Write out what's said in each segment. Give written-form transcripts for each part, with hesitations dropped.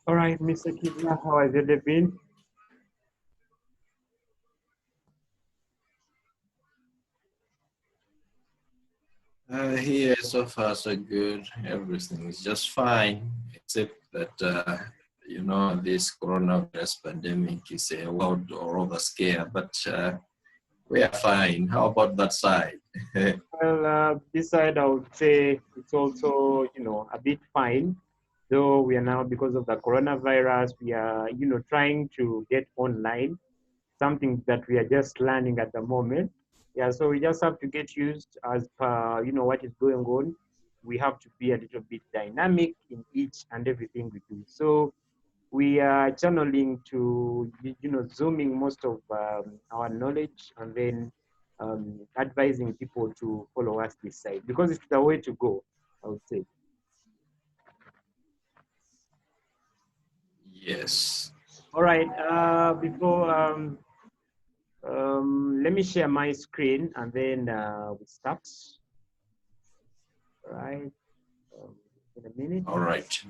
All right, Mr. Chiza, how has it been? Here so far so good. Everything is just fine, except that this coronavirus pandemic is a world or over scare. But we are fine. How about that side? Well, this side, I would say it's also, a bit fine. Though we are now, because of the coronavirus, we are, trying to get online, something that we are just learning at the moment. Yeah, so we just have to get used as per, what is going on. We have to be a little bit dynamic in each and everything we do. So we are channeling to zooming most of our knowledge, and then advising people to follow us this side because it's the way to go, I would say. Yes. All right, before let me share my screen and then we start. All right, in a minute. All right.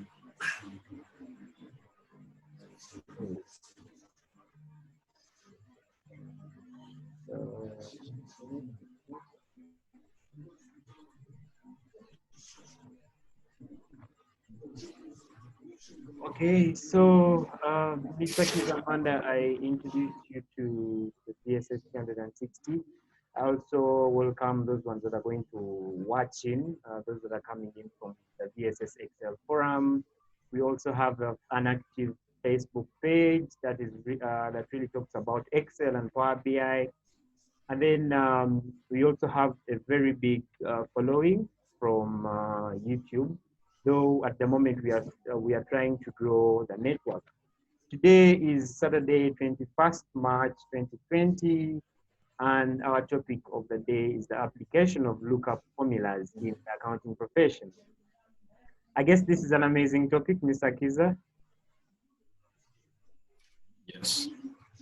Okay, so Mr. Chiza Manda, I introduced you to the DSS 360. I also welcome those ones that are going to watch in, those that are coming in from the DSS Excel forum. We also have an active Facebook page that that really talks about Excel and Power BI. And then we also have a very big following from YouTube, though at the moment we are trying to grow the network. Today is Saturday, 21st March 2020, and our topic of the day is the application of lookup formulas in the accounting profession. I guess this is an amazing topic, Mr. Chiza. Yes.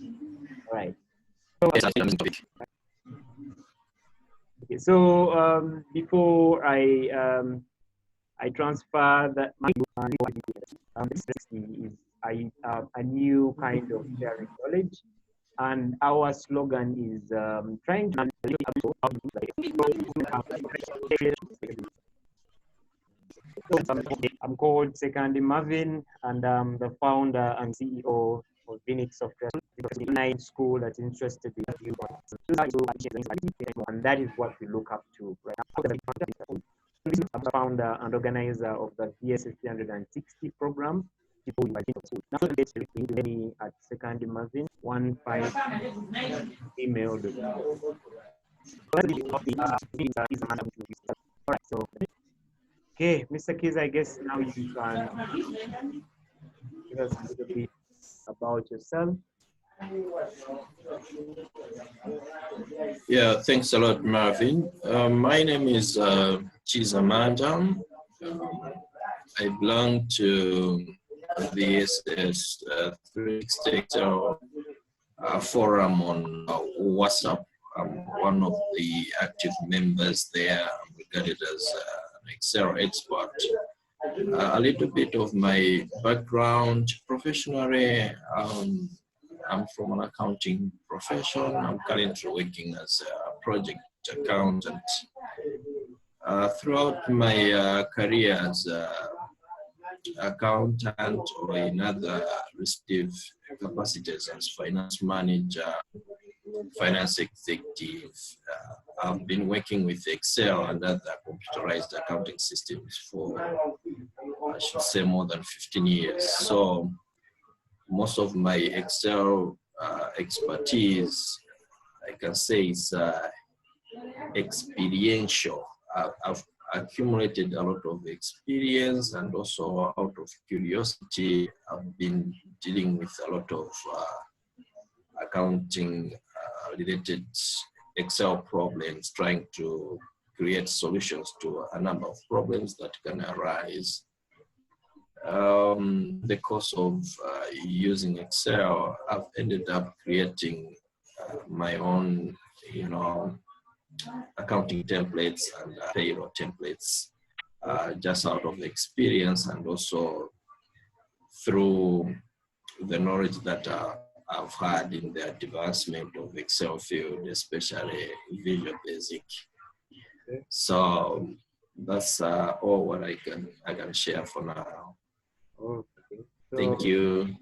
All right. Okay, so before I transfer that this is a new kind of sharing knowledge, and our slogan is trying to. I'm called Ssekandi Marvin, and I'm the founder and CEO of Phoenix Software, online school that's interested in you, and that is what we look up to right now. I'm the founder and organizer of the DSS 360 program. Now get me at Ssekandi Marvin 15 email. All right, so okay, Mr. Chiza, I guess now you can give us a little bit about yourself. Yeah, thanks a lot, Marvin. My name is Chiza Manda. I belong to the SS 360 forum on WhatsApp. I'm one of the active members there. I'm regarded as an Excel expert. A little bit of my background professionally. I'm from an accounting profession. I'm currently working as a project accountant. Throughout my career as an accountant or in other respective capacities as finance manager, finance executive, I've been working with Excel and other computerized accounting systems for, I should say, more than 15 years. So most of my Excel expertise, I can say, is experiential. I've accumulated a lot of experience, and also out of curiosity, I've been dealing with a lot of accounting related Excel problems, trying to create solutions to a number of problems that can arise. The course of using Excel, I've ended up creating my own, accounting templates and payroll templates, just out of experience, and also through the knowledge that I've had in the advancement of Excel field, especially Visual Basic. Okay. So that's all what I can share for now. Okay. Thank you.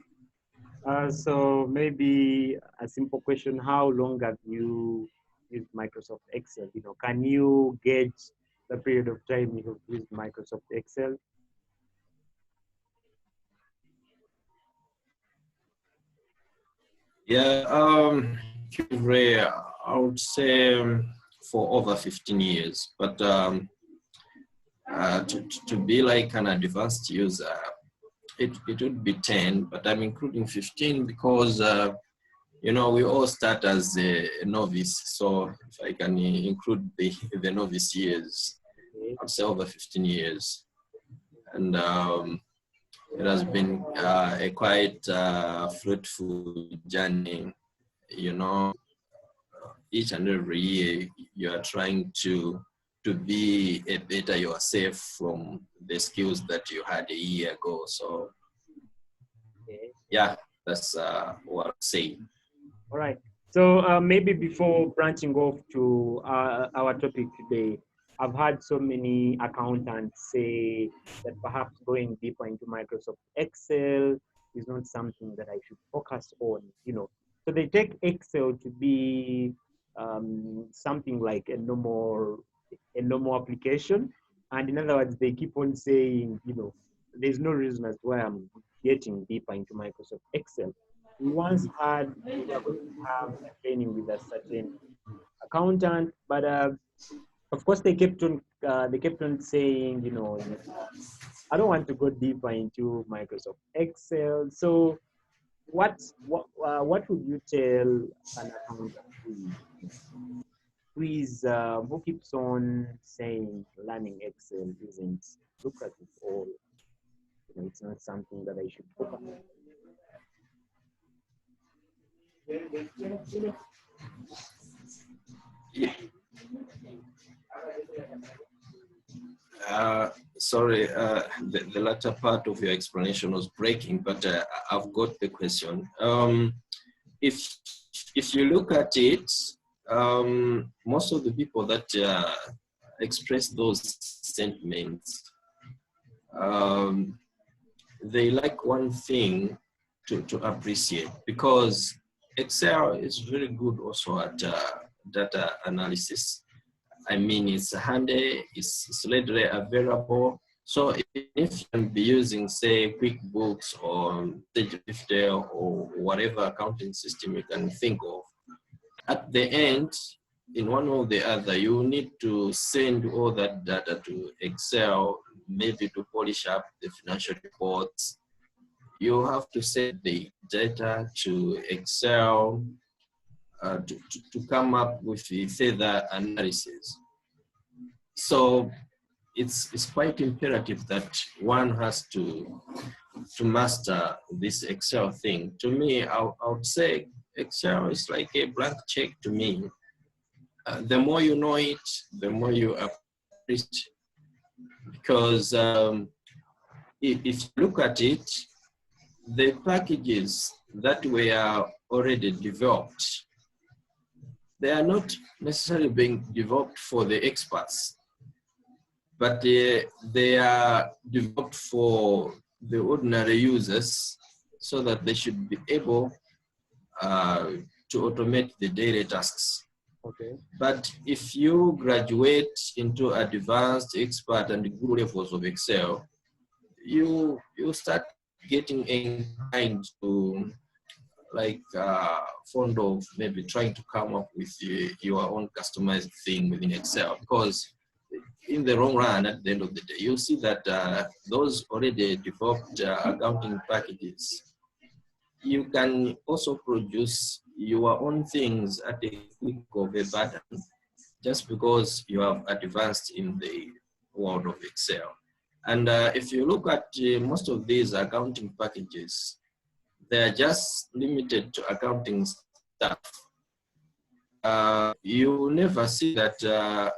So maybe a simple question: how long have you used Microsoft Excel? You know, can you gauge the period of time you've used Microsoft Excel? Yeah, Ray, I would say for over 15 years, but to be like an advanced user, it would be 10, but I'm including 15 because, you know, we all start as a novice. So if I can include the novice years, Okay. I'd say over 15 years. And it has been a quite fruitful journey. You know, each and every year you are trying to be a better yourself from the skills that you had a year ago. So Okay. yeah, that's what I'm saying. All right. So maybe before branching off to our topic today, I've had so many accountants say that perhaps going deeper into Microsoft Excel is not something that I should focus on. You know, so they take Excel to be something like a normal application, and in other words, they keep on saying, you know, there's no reason as to why I'm getting deeper into Microsoft Excel. We once had we were going to have a training with a certain accountant, but of course they kept on saying, you know, I don't want to go deeper into Microsoft Excel. So what would you tell an accountant who keeps on saying learning Excel isn't lucrative, or you know, it's not something that I should focus on? Yeah. Sorry, the latter part of your explanation was breaking, but I've got the question. If you look at it, most of the people that express those sentiments, they like one thing to appreciate, because Excel is very good also at data analysis. I mean, it's handy, it's readily available. So if you can be using, say, QuickBooks or Sage 50 or whatever accounting system you can think of, at the end, in one or the other, you need to send all that data to Excel, maybe to polish up the financial reports. You have to send the data to Excel to come up with the further analysis. So it's quite imperative that one has to master this Excel thing. To me, I would say Excel is like a blank check to me. The more you know it, the more you appreciate it. Because if you look at it, the packages that were already developed, they are not necessarily being developed for the experts, but they are developed for the ordinary users so that they should be able to automate the daily tasks. Okay. But if you graduate into advanced, expert, and good levels of Excel, you start getting inclined to like fond of maybe trying to come up with your own customized thing within Excel, because in the long run, at the end of the day, you'll see that those already developed accounting packages, you can also produce your own things at a click of a button, just because you have advanced in the world of Excel. And if you look at most of these accounting packages, they're just limited to accounting stuff. You never see that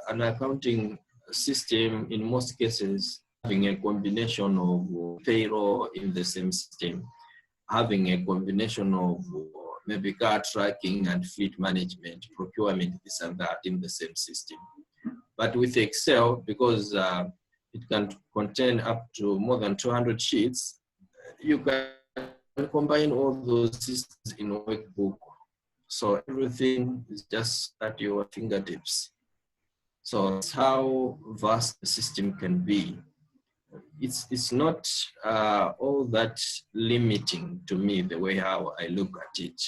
an accounting system, in most cases, having a combination of payroll in the same system, having a combination of maybe car tracking and fleet management, procurement, this and that in the same system. But with Excel, because it can contain up to more than 200 sheets, you can combine all those systems in a workbook. So everything is just at your fingertips. So that's how vast the system can be. It's not all that limiting to me the way how I look at it,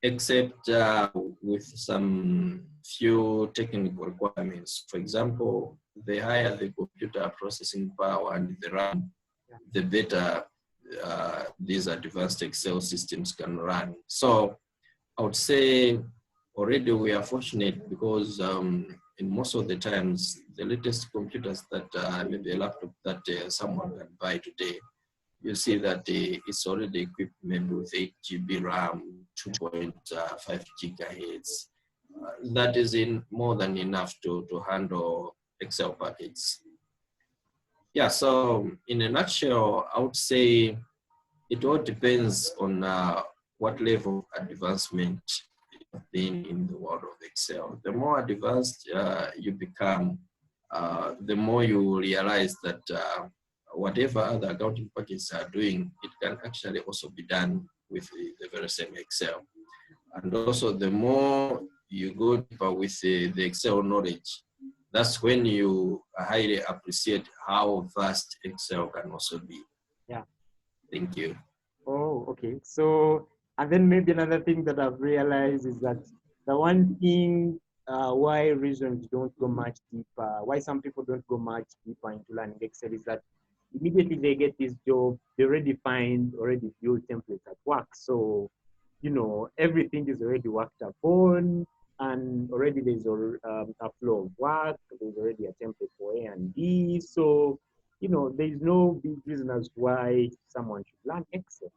except with some few technical requirements. For example, the higher the computer processing power and the RAM, the better these advanced Excel systems can run. So I would say already we are fortunate because in most of the times, the latest computers that maybe a laptop that someone can buy today, you see that it's already equipped maybe with 8 GB RAM, 2.5 gigahertz. That is more than enough to handle Excel packets. Yeah, so in a nutshell, I would say it all depends on what level of advancement you've been in the world of Excel. The more advanced you become, the more you realize that whatever other accounting packages are doing, it can actually also be done with the very same Excel. And also the more you go deeper with the Excel knowledge, that's when you highly appreciate how vast Excel can also be. Yeah. Thank you. Oh, okay. So, and then maybe another thing that I've realized is that the one thing why reasons don't go much deeper, why some people don't go much deeper into learning Excel is that immediately they get this job, they already find already built templates at work. So, you know, everything is already worked upon, and already there's a flow of work. There's already a template for A and B. So, you know, there's no big reason as why someone should learn Excel.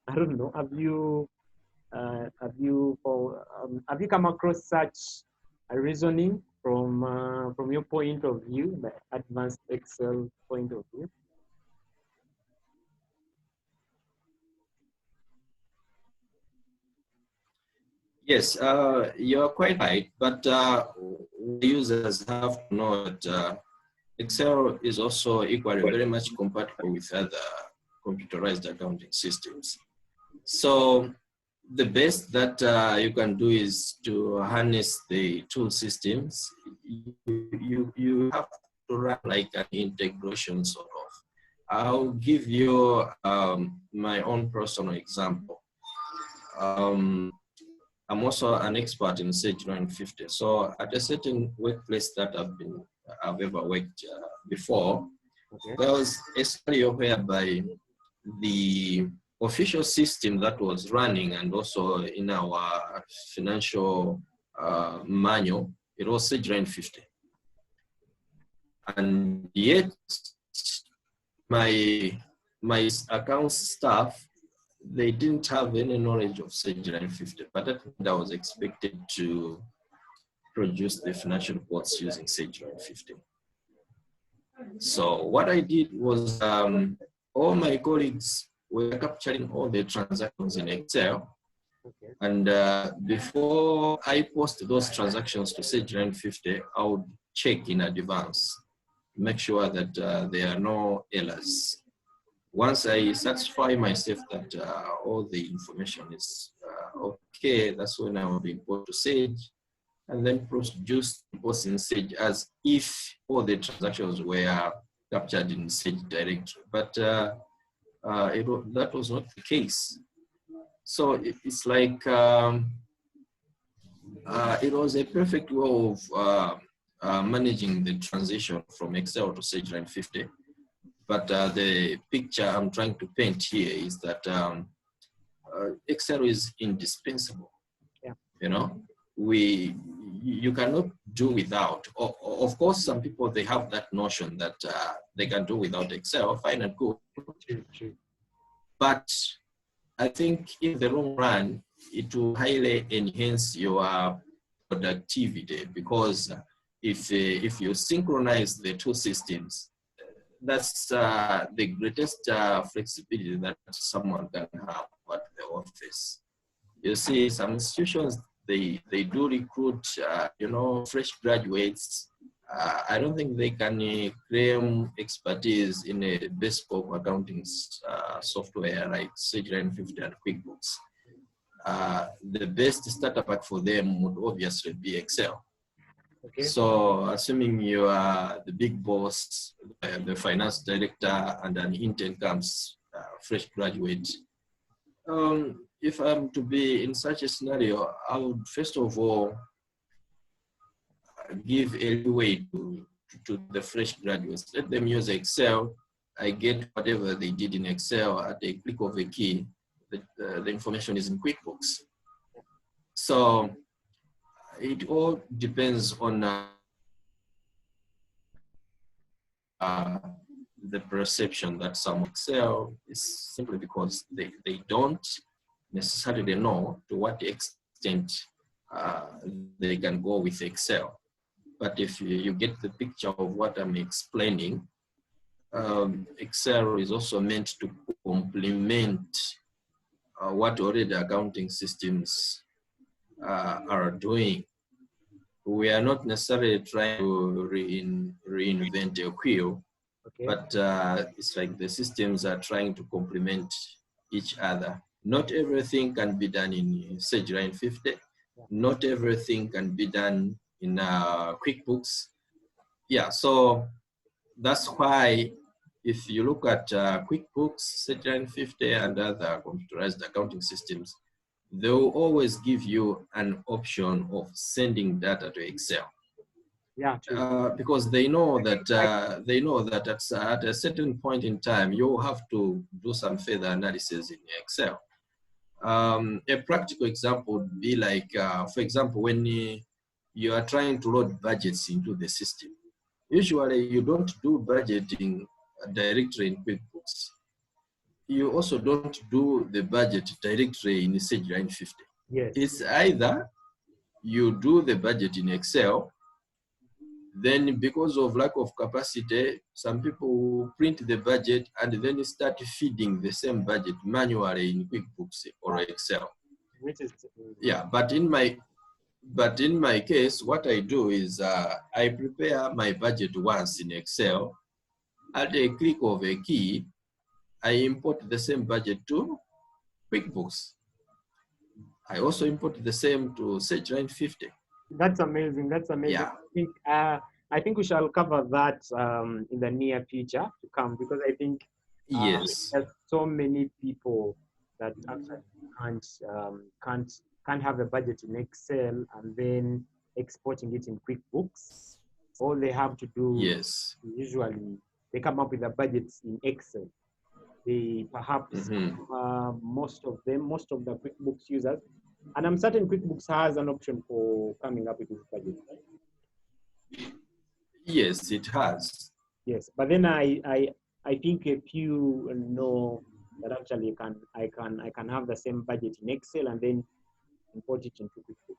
I don't know. Have you come across such a reasoning from your point of view, the advanced Excel point of view? Yes, you're quite right, but users have to know that Excel is also equally very much compatible with other computerized accounting systems. So the best that you can do is to harness the two systems. You have to run like an integration sort of. I'll give you my own personal example. I'm also an expert in Sage 950. So at a certain workplace that I've ever worked before, Okay. there was a scenario whereby the official system that was running and also in our financial manual, it was Sage 950. And yet my account staff, they didn't have any knowledge of Sage 950, but I was expected to produce the financial reports using Sage 950. So what I did was all my colleagues were capturing all the transactions in Excel. Okay. And before I post those transactions to Sage 950, I would check in advance, make sure that there are no errors. Once I satisfy myself that all the information is okay, that's when I will import to Sage and then produce reports in Sage as if all the transactions were captured in Sage directly. But that was not the case. So it's like it was a perfect way of managing the transition from Excel to Sage 950. But the picture I'm trying to paint here is that Excel is indispensable. Yeah. You know, you cannot do without. Of course, some people, they have that notion that they can do without Excel, fine and good. True. But I think in the long run, it will highly enhance your productivity because if you synchronize the two systems, that's the greatest flexibility that someone can have at the office. You see, some institutions, they do recruit, fresh graduates. I don't think they can claim expertise in a bespoke accounting software like Sage 50 and QuickBooks. The best starter pack for them would obviously be Excel. Okay. So assuming you are the big boss, the finance director, and an intern comes, fresh graduate, if I'm to be in such a scenario, I would first of all give a leeway to the fresh graduates. Let them use Excel. I get whatever they did in Excel at a click of a key. The information is in QuickBooks. So it all depends on the perception that some Excel is simply because they don't necessarily know to what extent they can go with Excel. But if you get the picture of what I'm explaining, Excel is also meant to complement what already accounting systems are doing. We are not necessarily trying to reinvent a wheel, okay, but it's like the systems are trying to complement each other. Not everything can be done in Sage 50. Not everything can be done in QuickBooks. Yeah, so that's why if you look at QuickBooks, Sage 50, and other computerized accounting systems, they will always give you an option of sending data to Excel. Yeah, because they know that at a certain point in time you have to do some further analysis in Excel. A practical example would be like, for example, when you are trying to load budgets into the system. Usually you don't do budgeting directly in QuickBooks. You also don't do the budget directly in Sage 50. Yes. It's either you do the budget in Excel, then because of lack of capacity, some people will print the budget and then start feeding the same budget manually in QuickBooks or Excel. Which is, yeah, but in my case, what I do is I prepare my budget once in Excel. At a click of a key, I import the same budget to QuickBooks. I also import the same to Sage 50. That's amazing. That's amazing. Yeah. I think we shall cover that in the near future to come, because I think yes, there's so many people that actually can't have a budget in Excel and then exporting it in QuickBooks. All they have to do, yes, usually they come up with the budgets in Excel. They perhaps most of the QuickBooks users, and I'm certain QuickBooks has an option for coming up with this budget, right? Yes, it has. Yes, but then I think if you know that actually I can have the same budget in Excel and then import it into QuickBooks.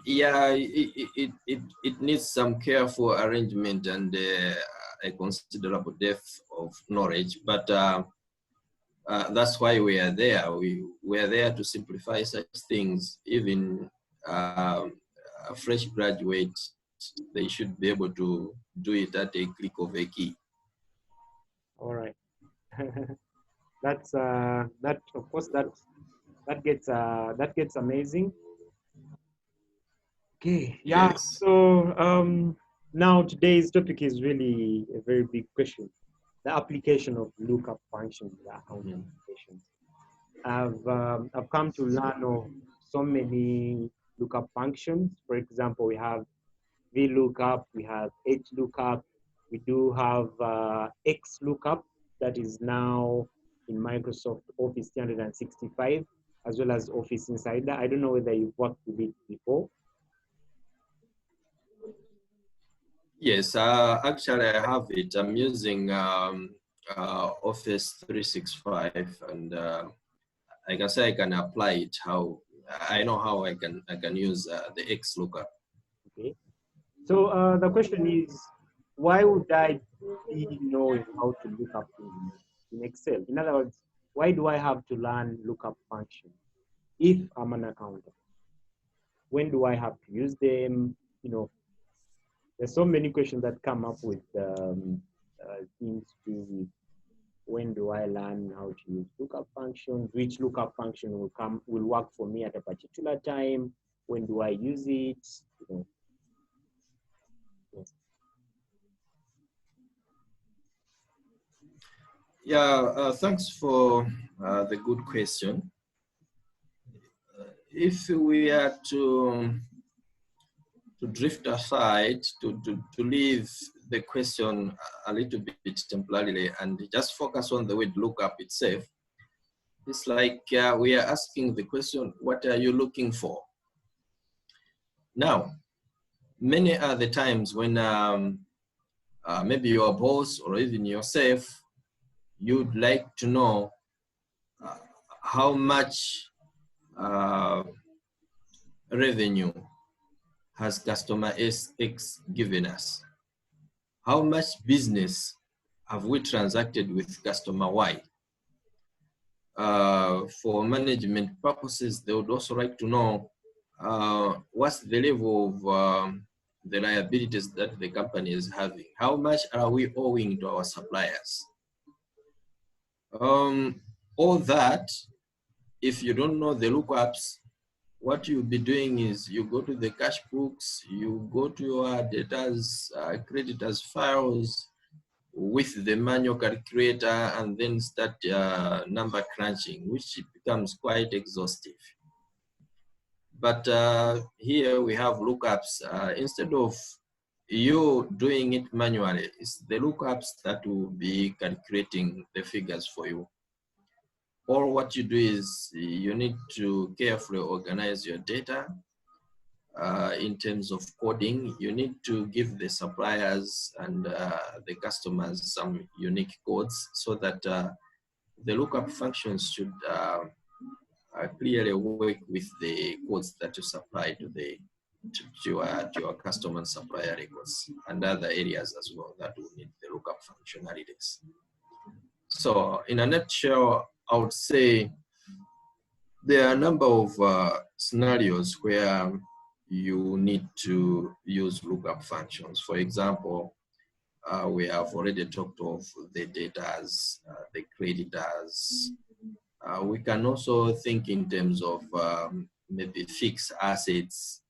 Yeah, it needs some careful arrangement and a considerable depth of knowledge, but that's why we are there. We are there to simplify such things. Even a fresh graduate, they should be able to do it at a click of a key. All right. That's that, of course, that gets amazing. Okay, yeah. Yes. So now today's topic is really a very big question: the application of lookup functions, the accounting applications. I've come to learn of so many lookup functions. For example, we have VLOOKUP, we have HLOOKUP, we do have XLOOKUP that is now in Microsoft Office 365, as well as Office Insider. I don't know whether you've worked with it before. Yes, actually I have it. I'm using Office 365, and I can say I can apply it. How I know how I can use the XLOOKUP. Okay. So the question is, why would I be knowing how to look up in Excel? In other words, why do I have to learn lookup function if I'm an accountant? When do I have to use them? You know, there's so many questions that come up with things to do with when do I learn how to use lookup functions? Which lookup function will work for me at a particular time? When do I use it? You know, yes. Yeah, thanks for the good question. If we are to drift aside, to leave the question a little bit temporarily and just focus on the word lookup itself, it's like we are asking the question, what are you looking for? Now, many are the times when maybe your boss or even yourself, you'd like to know how much revenue has customer X given us? How much business have we transacted with customer Y? For management purposes, they would also like to know what's the level of the liabilities that the company is having. How much are we owing to our suppliers? All that, if you don't know the lookups, what you'll be doing is you go to the cash books, you go to your debtors, creditors files with the manual calculator and then start number crunching, which becomes quite exhaustive. But here we have lookups. Instead of you doing it manually, it's the lookups that will be calculating the figures for you. Or what you do is you need to carefully organize your data in terms of coding. You need to give the suppliers and the customers some unique codes so that the lookup functions should clearly work with the codes that you supply to your customer and supplier records and other areas as well that will need the lookup functionalities. So in a nutshell, I would say there are a number of scenarios where you need to use lookup functions. For example, we have already talked of the debtors, the creditors. We can also think in terms of maybe fixed assets.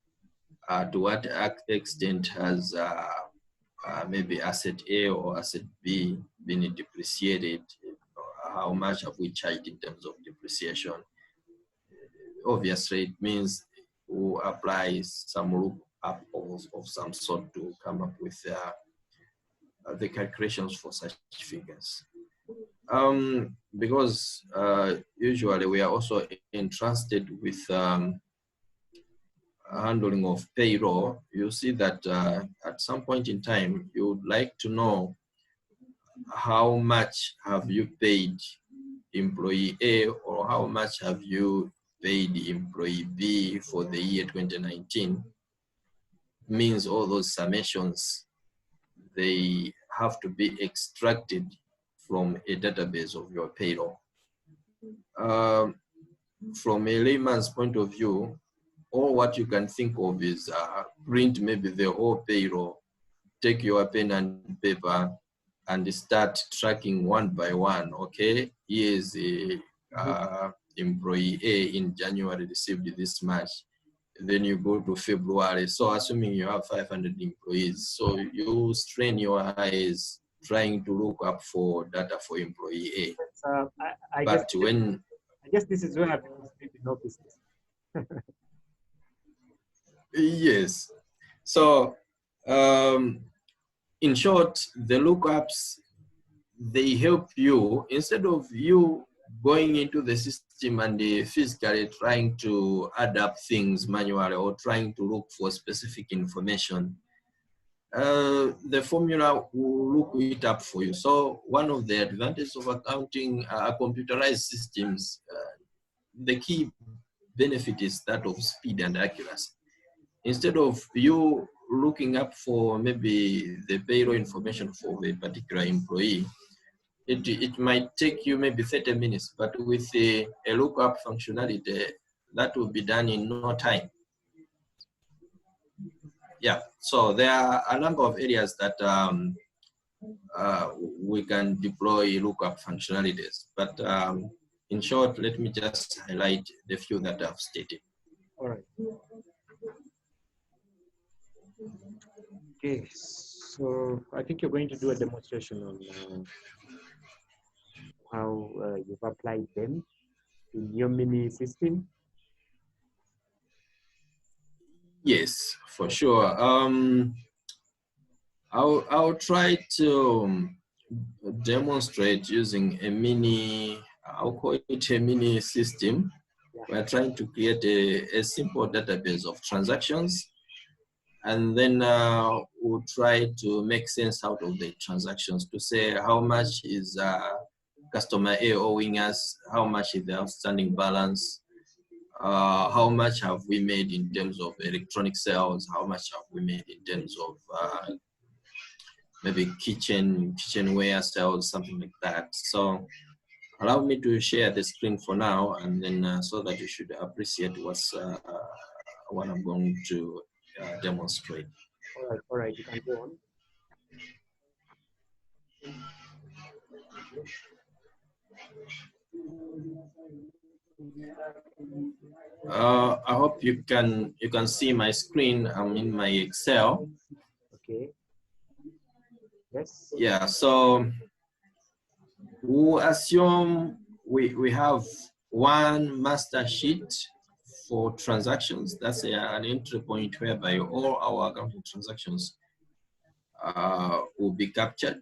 To what extent has maybe asset A or asset B been depreciated? How much have we charged in terms of depreciation? Obviously, it means we apply some lookup of some sort to come up with the calculations for such figures. Because usually we are also entrusted with handling of payroll. You see that at some point in time, you would like to know how much have you paid employee A or how much have you paid employee B for the year 2019. Means all those summations, they have to be extracted from a database of your payroll. From a layman's point of view, all what you can think of is print maybe the whole payroll, take your pen and paper and start tracking one by one. Okay, here's a employee A in January received this much. Then you go to February. So assuming you have 500 employees, so you strain your eyes trying to look up for data for employee A. I guess this is where people sleep in offices. Yes. So in short, the lookups, they help you instead of you going into the system and physically trying to add up things manually or trying to look for specific information. The formula will look it up for you. So one of the advantages of accounting computerized systems, the key benefit is that of speed and accuracy. Instead of you looking up for maybe the payroll information for a particular employee, it might take you maybe 30 minutes, but with a lookup functionality, that will be done in no time. Yeah, so there are a number of areas that we can deploy lookup functionalities, but in short, let me just highlight the few that I've stated. All right. Okay, so I think you're going to do a demonstration on how you've applied them in your mini system. Yes, for sure. I'll try to demonstrate using a mini, I'll call it a mini system. Yeah. We're trying to create a simple database of transactions, and then we'll try to make sense out of the transactions to say how much is customer A owing us, how much is the outstanding balance, how much have we made in terms of electronic sales, how much have we made in terms of maybe kitchenware sales, something like that. So allow me to share the screen for now, and then so that you should appreciate what I'm going to demonstrate. All right, you can go on. I hope you can see my screen. I'm in my Excel. Okay. Yes. Yeah. So we'll assume we have one master sheet for transactions. That's an entry point whereby all our accounting transactions will be captured.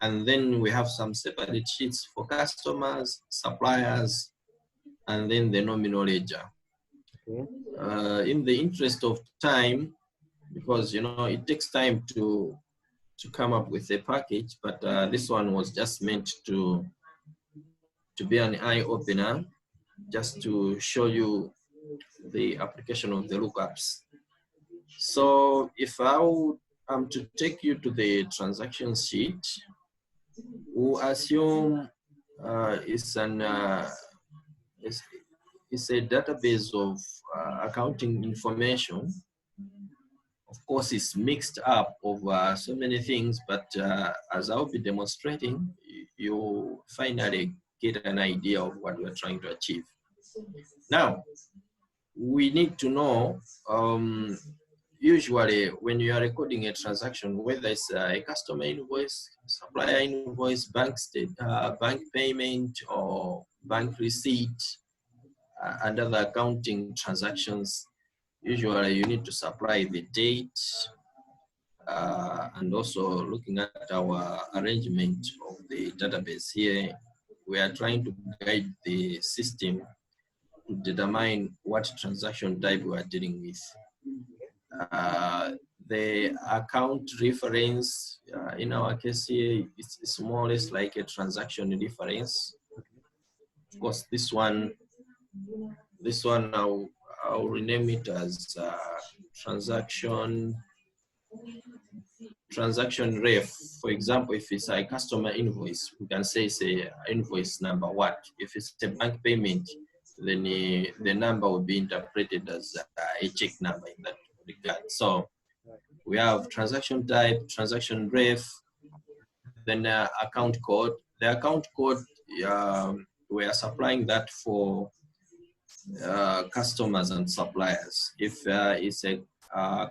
And then we have some separate sheets for customers, suppliers, and then the nominal ledger. Okay. In the interest of time, because it takes time to come up with a package, but this one was just meant to be an eye opener, just to show you the application of the lookups. So if I'm to take you to the transaction sheet, we'll assume it's a database of accounting information. Of course, it's mixed up of so many things, but as I'll be demonstrating, you finally get an idea of what we're trying to achieve. Now, we need to know, usually when you are recording a transaction, whether it's a customer invoice, supplier invoice, bank payment, or bank receipt, and other accounting transactions, usually you need to supply the date, and also looking at our arrangement of the database here, we are trying to guide the system to determine what transaction type we are dealing with. The account reference, in our case here, it's more or less like a transaction reference. Of course, this one I'll rename it as transaction ref. For example, if it's a customer invoice, we can say it's a invoice number what. If it's a bank payment, then the number will be interpreted as a check number in that regard. So we have transaction type, transaction ref, then account code. The account code, we are supplying that for customers and suppliers. If it's a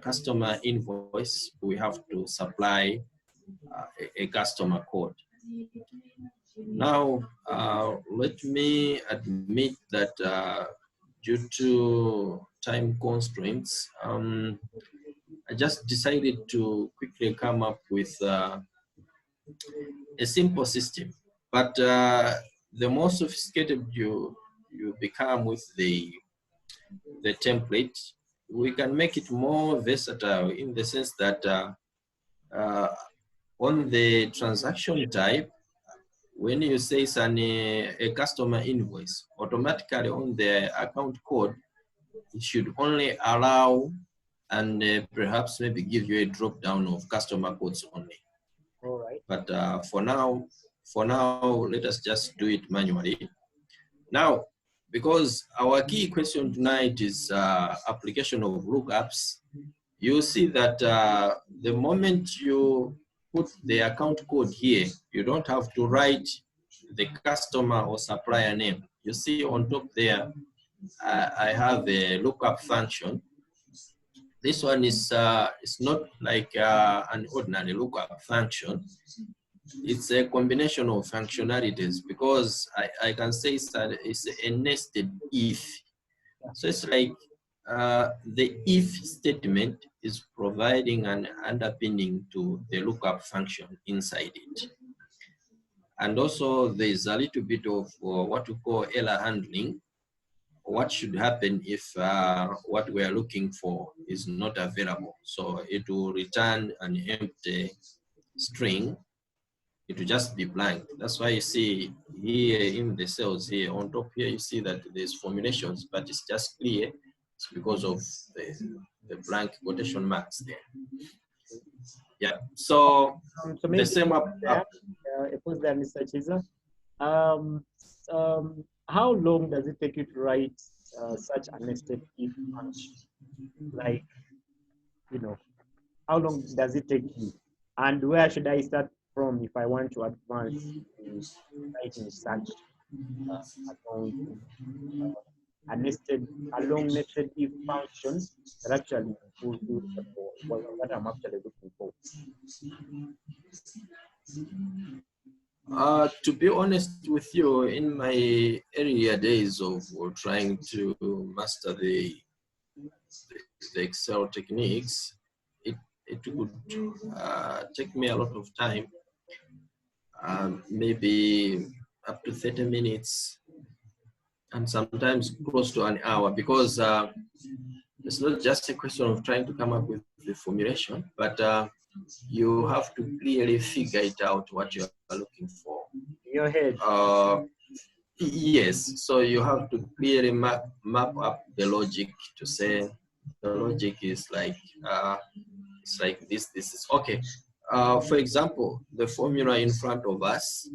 customer invoice, we have to supply a customer code. Now, let me admit that due to time constraints, I just decided to quickly come up with a simple system. But the more sophisticated you become with the template, we can make it more versatile in the sense that on the transaction type, when you say it's a customer invoice, automatically on the account code, it should only allow and perhaps maybe give you a drop down of customer codes only. All right. But for now, let us just do it manually. Now, because our key question tonight is application of lookups, you see that the moment you put the account code here, you don't have to write the customer or supplier name. You see on top there, I have a lookup function. This one is not like an ordinary lookup function. It's a combination of functionalities because I can say it's a nested if. So it's like the if statement is providing an underpinning to the lookup function inside it. And also there's a little bit of what we call error handling. What should happen if what we are looking for is not available? So it will return an empty string. It will just be blank. That's why you see here in the cells here on top here, you see that there's formulations, but it's just clear. It's because of the blank quotation marks there. Yeah. So maybe the same up. Pause there, Mr. Chiza. How long does it take you to write such a nested if function? Like, you know, how long does it take you? And where should I start from if I want to advance in writing such a long nested if function that actually fulfills what I'm actually looking for? To be honest with you, in my earlier days of trying to master the Excel techniques, it would take me a lot of time, maybe up to 30 minutes and sometimes close to an hour, because it's not just a question of trying to come up with the formulation, but you have to clearly figure it out what you are looking for. In your head? Yes, so you have to clearly map up the logic to say the logic is like it's like this is okay. For example, the formula in front of us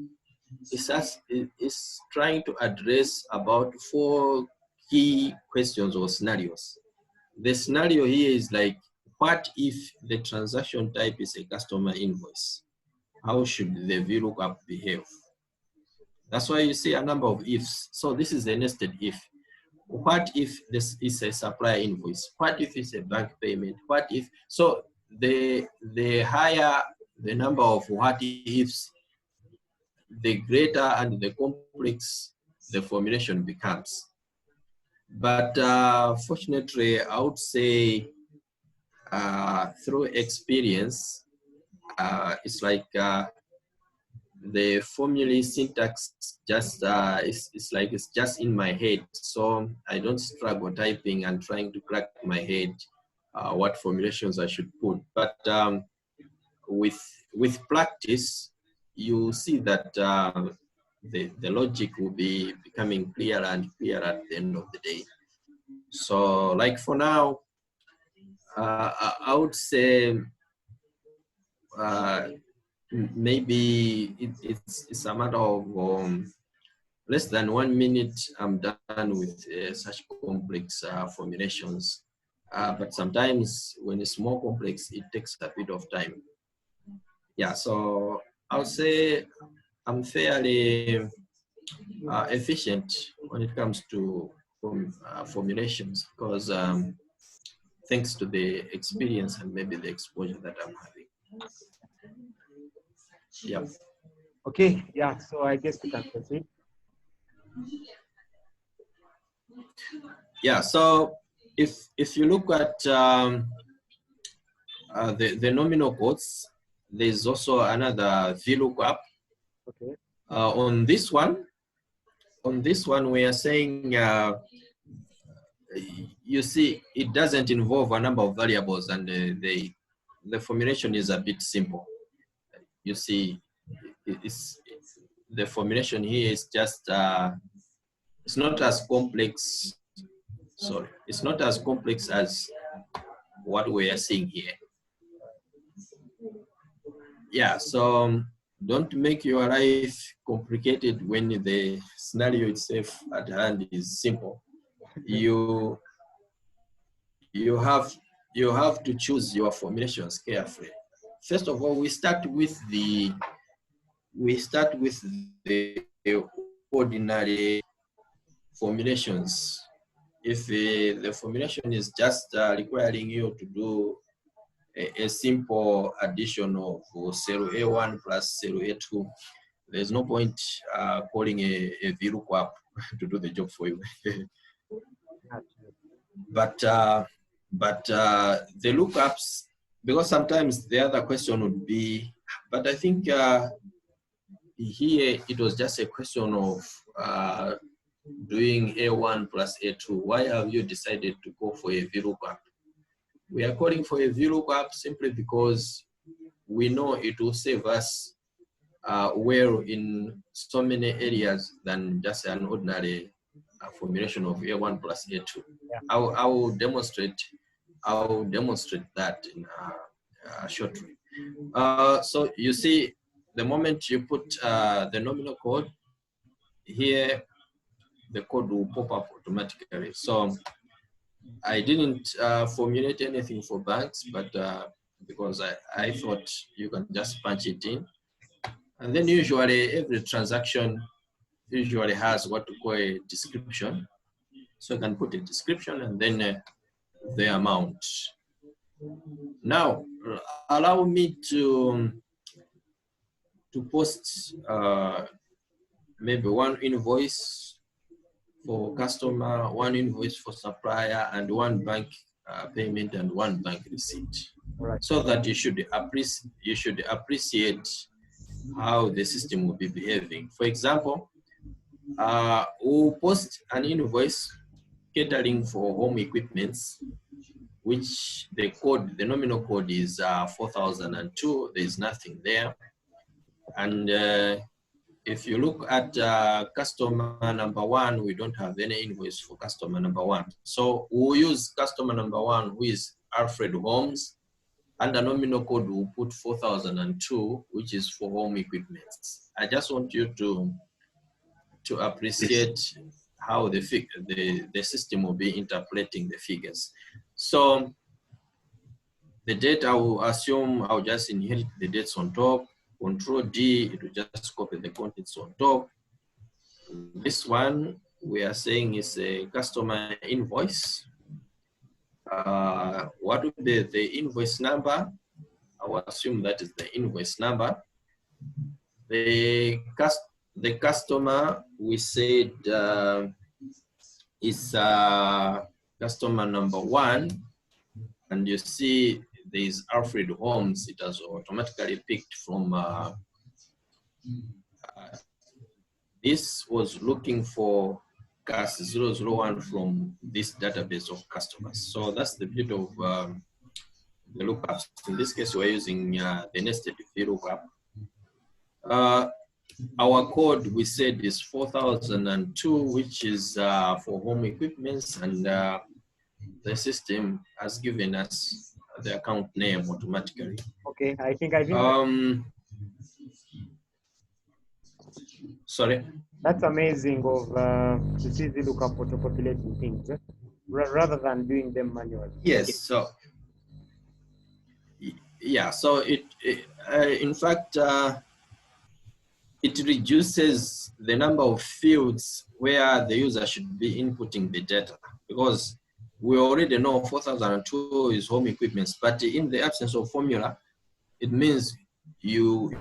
is trying to address about 4 key questions or scenarios. The scenario here is like, what if the transaction type is a customer invoice? How should the VLOOKUP behave? That's why you see a number of ifs. So this is a nested if. What if this is a supplier invoice? What if it's a bank payment? What if? So the higher the number of what ifs, the greater and the complex the formulation becomes. But fortunately, I would say through experience, it's like the formula syntax just it's like it's just in my head, so I don't struggle typing and trying to crack my head what formulations I should put. But with practice, you see that the logic will be becoming clearer and clearer at the end of the day. So like for now, I would say maybe it's a matter of less than 1 minute. I'm done with such complex formulations. But sometimes when it's more complex, it takes a bit of time. Yeah, so I'll say I'm fairly efficient when it comes to formulations, because thanks to the experience and maybe the exposure that I'm having. Yeah. Okay, yeah, so I guess we can proceed. Yeah, so if you look at the nominal codes, there's also another VLOOKUP. Okay. On this one, we are saying you see it doesn't involve a number of variables, and the formulation is a bit simple. You see, the formulation here is just it's not as complex. Sorry, it's not as complex as what we are seeing here. Yeah, so don't make your life complicated when the scenario itself at hand is simple. You have to choose your formulations carefully. First of all, we start with the ordinary formulations. If the formulation is just requiring you to do a simple addition of cell A1 plus cell A2, there's no point calling a VLOOKUP to do the job for you. But the lookups, because sometimes the other question would be, but I think here it was just a question of doing A1 plus A2. Why have you decided to go for a VLOOKUP? We are calling for a VLOOKUP simply because we know it will save us well in so many areas than just an ordinary formulation of A1 plus A2. Yeah. I will demonstrate that in shortly. So you see, the moment you put the nominal code here, the code will pop up automatically. So I didn't formulate anything for banks, but because I thought you can just punch it in. And then usually every transaction usually has what we call a description. So you can put a description and then the amount. Now, allow me to post maybe one invoice for customer, one invoice for supplier, and one bank payment and one bank receipt. Right. So that you should appreciate how the system will be behaving. For example, we'll post an invoice catering for home equipments, which the nominal code is 4002. There's nothing there. And if you look at customer number one, we don't have any invoice for customer number one. So we'll use customer number one, who is Alfred Holmes, and the nominal code we'll put 4002, which is for home equipment. I just want you to appreciate how the system will be interpreting the figures. So the date, I will assume I'll just inherit the dates on top. Control D, it will just copy the contents on top. This one we are saying is a customer invoice. What would be the invoice number? I will assume that is the invoice number. The customer, we said is customer number one, and you see there is Alfred Holmes. It has automatically picked from this was looking for CAS 001 from this database of customers. So that's the bit of the lookups. In this case, we're using the nested VLOOKUP. Our code, we said, is 4002, which is for home equipments, and the system has given us the account name automatically. Okay, I think I did. Sorry? That's amazing of to see the lookup auto-populating things rather than doing them manually. Yes, so yeah, so it in fact, it reduces the number of fields where the user should be inputting the data, because we already know 4002 is home equipments, but in the absence of formula, it means you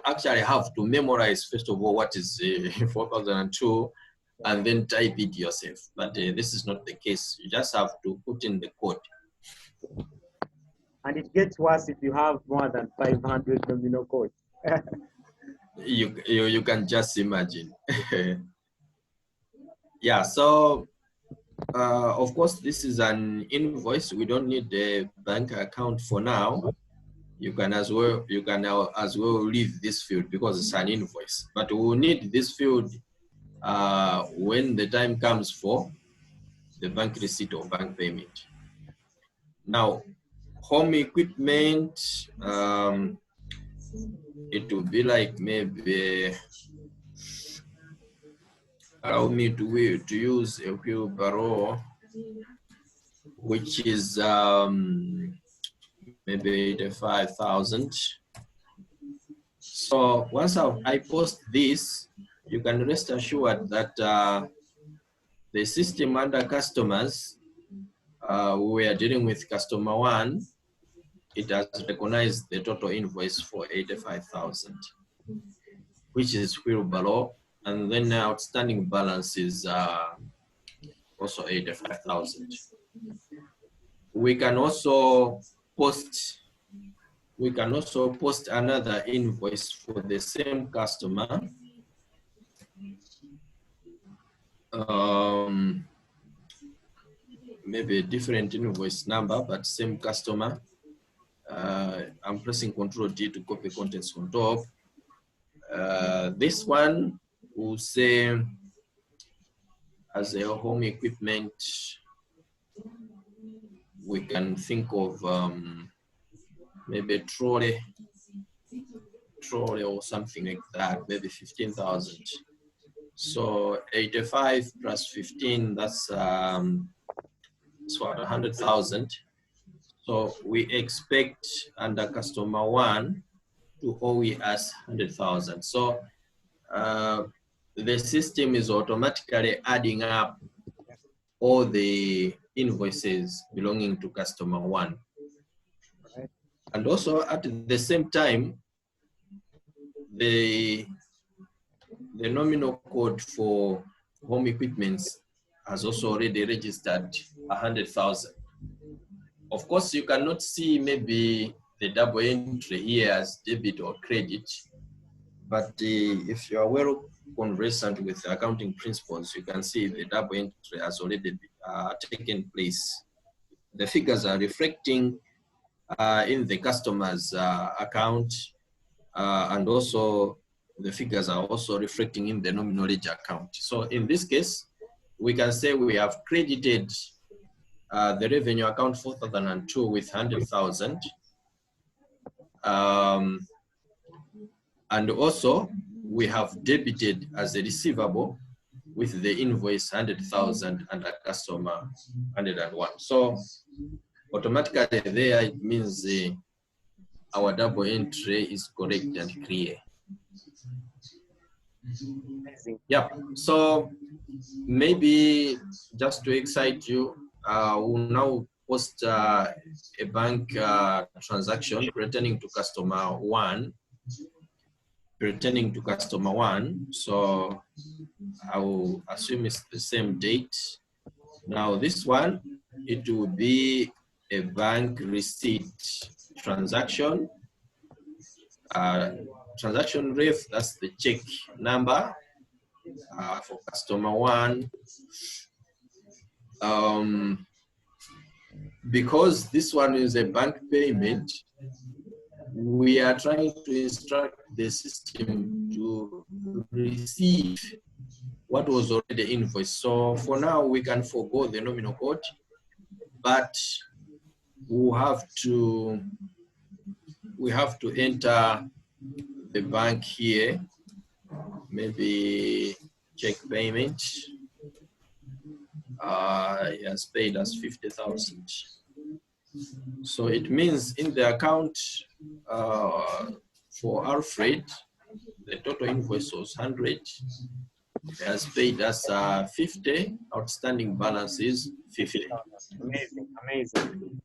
actually have to memorize, first of all, what is 4002 and then type it yourself. But this is not the case. You just have to put in the code. And it gets worse if you have more than 500 nominal codes. You can just imagine. Yeah, so of course, this is an invoice. We don't need a bank account for now. You can as well leave this field because it's an invoice. But we will need this field when the time comes for the bank receipt or bank payment. Now, home equipment, it will be like maybe allow me to use a wheelbarrow, which is maybe 85,000. So once I post this, you can rest assured that the system under customers, we are dealing with customer one, it has recognized the total invoice for 85,000, which is wheelbarrow, and then the outstanding balance is also 85,000. We can also post another invoice for the same customer. Maybe a different invoice number, but same customer. I'm pressing Control D to copy contents on top. This one will say as a home equipment, we can think of maybe a trolley or something like that, maybe 15,000. So 85 plus 15, that's what, 100,000. So we expect under customer one to owe us 100,000. So the system is automatically adding up all the invoices belonging to customer one. Right. And also at the same time, the nominal code for home equipments has also already registered 100,000. Of course, you cannot see maybe the double entry here as debit or credit, but if you are well conversant with accounting principles, you can see the double entry has already taken place. The figures are reflecting in the customer's account, and also the figures are also reflecting in the nominal ledger account. So in this case, we can say we have credited the revenue account 4002 with 100,000. And also we have debited as a receivable with the invoice 100,000 and a customer 101. So automatically there, it means our double entry is correct and clear. Amazing. Yep. So maybe just to excite you, we'll now post a bank transaction returning to customer one. So I will assume it's the same date. Now this one, it will be a bank receipt transaction. Transaction ref, that's the check number for customer one. Because this one is a bank payment, we are trying to instruct the system to receive what was already invoiced. So for now, we can forego the nominal code, but we have to enter the bank here, maybe check payment. He has paid us 50,000. So it means in the account for Alfred, the total invoice was 100. He has paid us 50. Outstanding balance is 50. Amazing, amazing.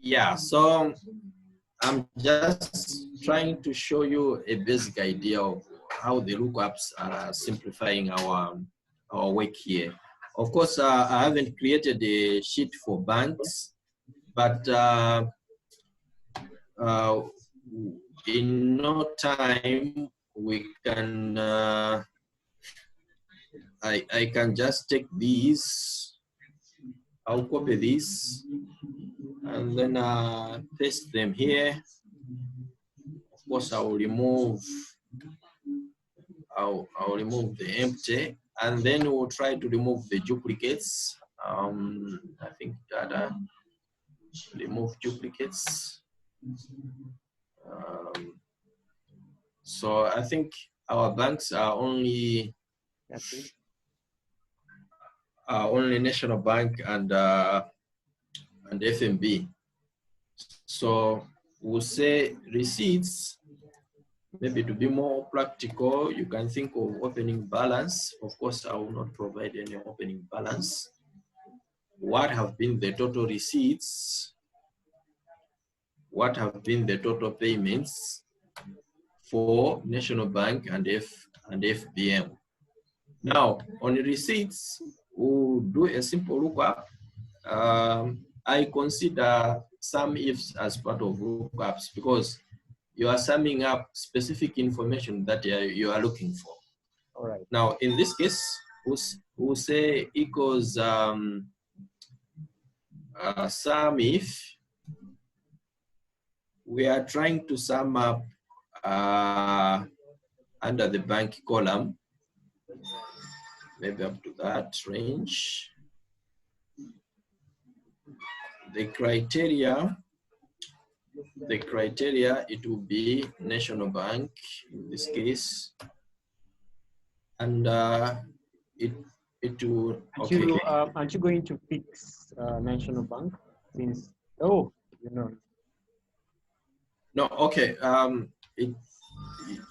Yeah, so I'm just trying to show you a basic idea of how the lookups are simplifying our work here. Of course, I haven't created a sheet for banks, but in no time we can, I can just take these, I'll copy these and then paste them here. Of course, I'll remove the empty, and then we'll try to remove the duplicates. I think that remove duplicates. So I think our banks are only National Bank and FNB. So we'll say receipts. Maybe to be more practical, you can think of opening balance. Of course, I will not provide any opening balance. What have been the total receipts? What have been the total payments for National Bank and FBM? Now, on receipts, we'll do a simple lookup. I consider sum ifs as part of lookups because you are summing up specific information that you are looking for. All right. Now, in this case, we'll say equals sum if we are trying to sum up under the bank column, maybe up to that range. The criteria, it will be National Bank in this case, and it will. Okay. Aren't you going to fix National Bank since? Oh, you know. No. Okay.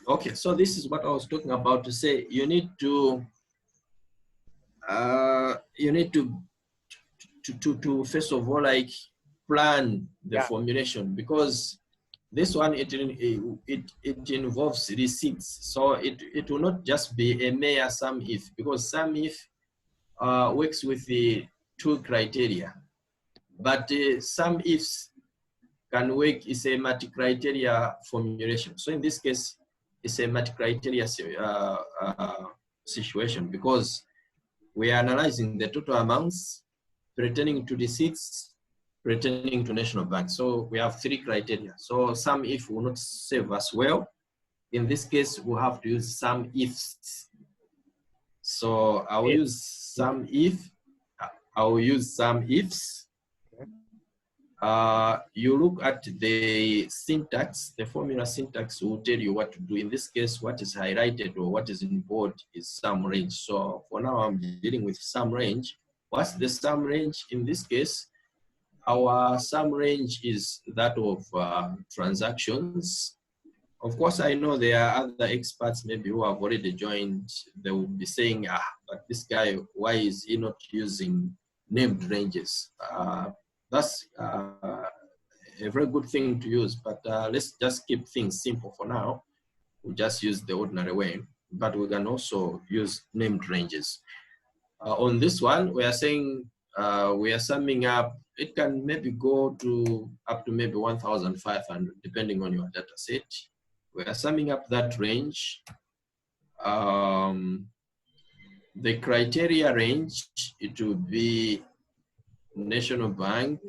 Okay. So this is what I was talking about to say. You need to first of all, like, plan the formulation, because this one it involves receipts, so it will not just be a mere sum if, because sum if works with the two criteria, but sum ifs can work is a multi-criteria formulation. So in this case, it's a multi-criteria situation, because we are analyzing the total amounts pertaining to receipts, pertaining to National Bank. So we have three criteria. So sum if will not serve us well. In this case, we'll have to use sum ifs. So I will use sum if. I will use sum ifs. You look at the syntax, the formula syntax will tell you what to do. In this case, what is highlighted or what is in bold is sum range. So for now, I'm dealing with sum range. What's the sum range? In this case, our sum range is that of transactions. Of course, I know there are other experts maybe who have already joined. They will be saying, but this guy, why is he not using named ranges? That's a very good thing to use, but let's just keep things simple for now. We'll just use the ordinary way, but we can also use named ranges. On this one, we are saying we are summing up, it can maybe go to up to maybe 1,500, depending on your data set. We are summing up that range. The criteria range, it will be National Bank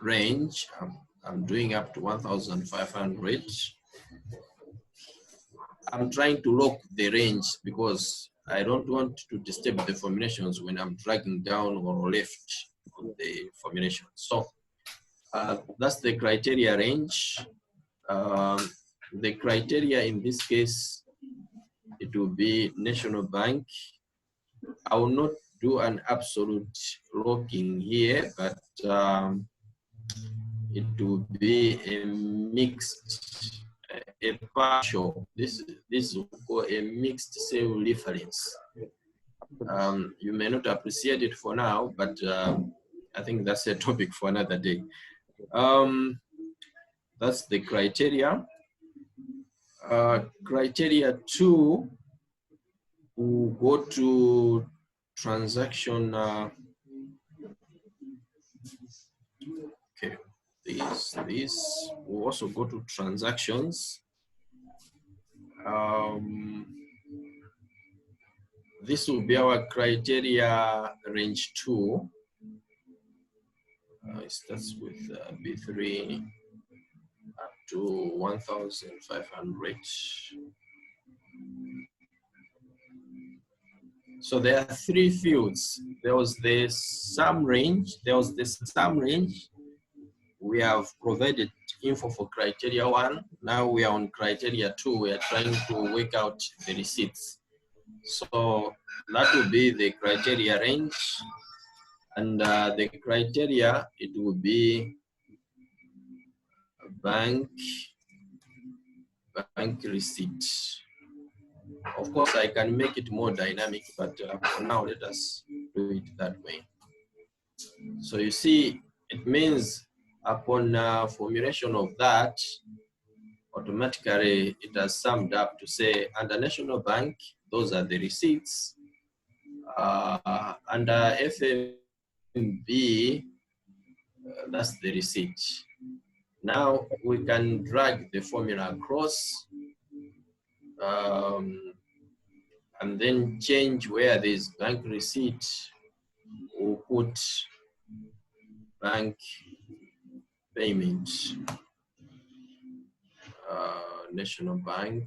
range. I'm doing up to 1,500. I'm trying to lock the range because I don't want to disturb the formulations when I'm dragging down or left on the formulation. So that's the criteria range. The criteria in this case, it will be National Bank. I will not do an absolute locking here, but it will be a mixed, a partial. This will go a mixed cell reference. You may not appreciate it for now, but I think that's a topic for another day. That's the criteria. Criteria 2 will go to transaction. Okay, these will also go to transactions. This will be our criteria range 2. It starts with B3 up to 1,500. So there are three fields. There was the sum range. We have provided info for criteria 1. Now we are on criteria 2. We are trying to work out the receipts. So that will be the criteria range. And the criteria, it will be bank receipt. Of course, I can make it more dynamic, but for now, let us do it that way. So you see, it means upon formulation of that, automatically it has summed up to say under National Bank, those are the receipts. Under FMB, that's the receipt. Now we can drag the formula across and then change where there's bank receipt, or put bank payment, National Bank,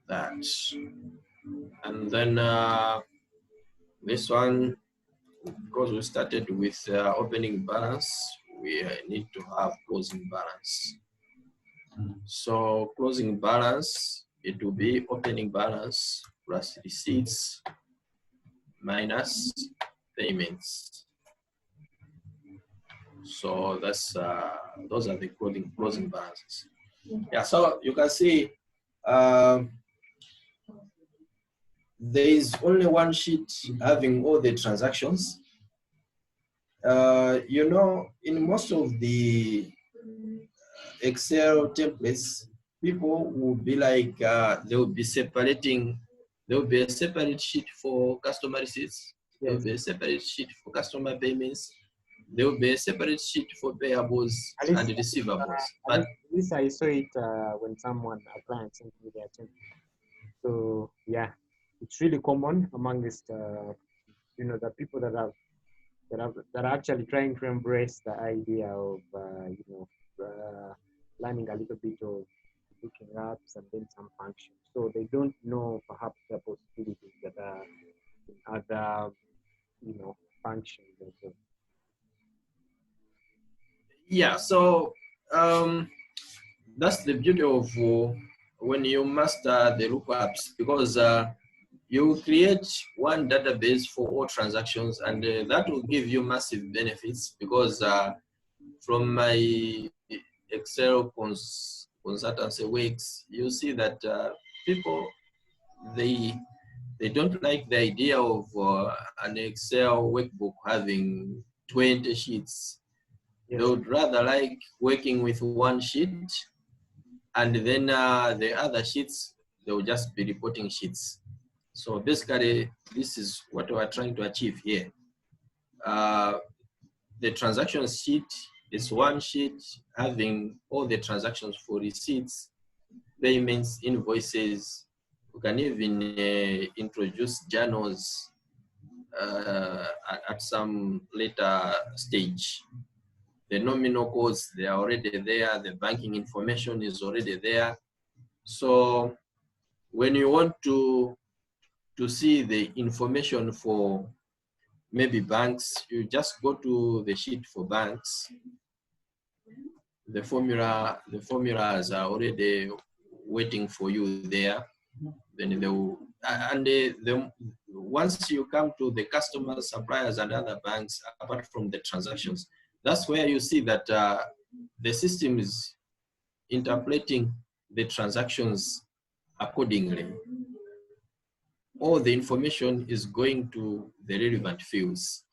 that. And then this one, because we started with opening balance, we need to have closing balance. So closing balance, it will be opening balance plus receipts minus payments. So that's those are the closing balances. Yeah, so you can see there is only one sheet having all the transactions. You know, in most of the Excel templates, people will be like, they will be separating, there will be a separate sheet for customer receipts, there will be a separate sheet for customer payments, there will be a separate sheet for payables and receivables. But at least I saw it when a client sent me their template. So yeah, it's really common amongst you know, the people that are actually trying to embrace the idea of you know, learning a little bit of looking apps and then some functions. So they don't know perhaps the possibilities that are in other, you know, functions. yeah, so that's the beauty of when you master the lookups, because you create one database for all transactions, and that will give you massive benefits, because from my Excel consultancy works, you see that people, they don't like the idea of an Excel workbook having 20 sheets. Yes. They would rather like working with one sheet, and then the other sheets, they will just be reporting sheets. So basically, this is what we are trying to achieve here. The transaction sheet is one sheet having all the transactions for receipts, payments, invoices. We can even introduce journals at some later stage. The nominal codes, they are already there. The banking information is already there. So when you want to see the information for maybe banks, you just go to the sheet for banks. The formulas are already waiting for you there. Then they will, and once you come to the customers, suppliers, and other banks, apart from the transactions, that's where you see that the system is interpreting the transactions accordingly. All the information is going to the relevant fields.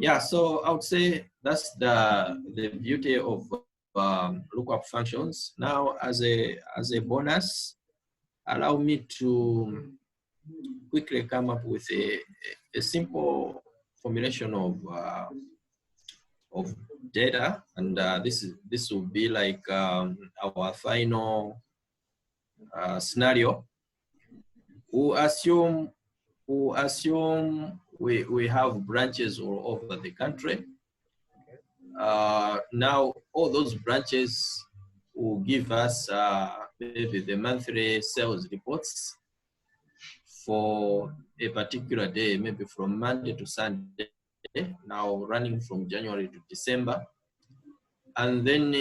Yeah, so I would say that's the beauty of lookup functions. Now, as a bonus, allow me to quickly come up with a simple formulation of data, and this will be like our final scenario. We'll assume we have branches all over the country. Now all those branches will give us maybe the monthly sales reports. for a particular day, maybe from Monday to Sunday, now running from January to December. And then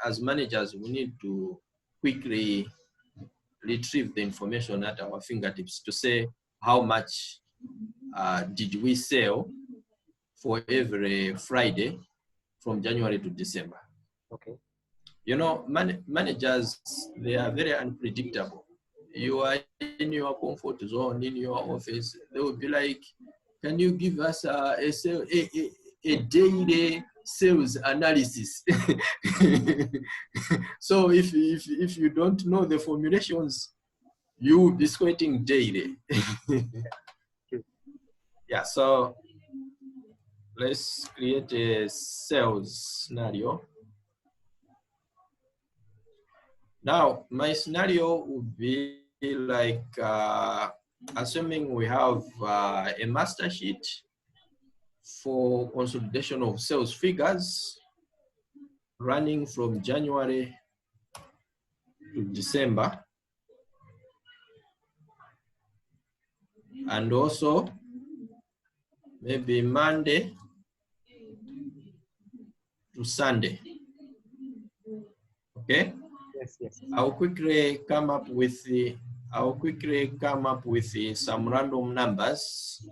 as managers, we need to quickly retrieve the information at our fingertips to say how much did we sell for every Friday from January to December. Okay. You know, managers, they are very unpredictable. You are in your comfort zone, in your office, they will be like, can you give us a daily sales analysis? So if you don't know the formulations, you will be sweating daily. Yeah, so let's create a sales scenario. Now, my scenario would be like, assuming we have a master sheet for consolidation of sales figures running from January to December, and also maybe Monday to Sunday. Okay. Yes. I'll quickly come up with some random numbers.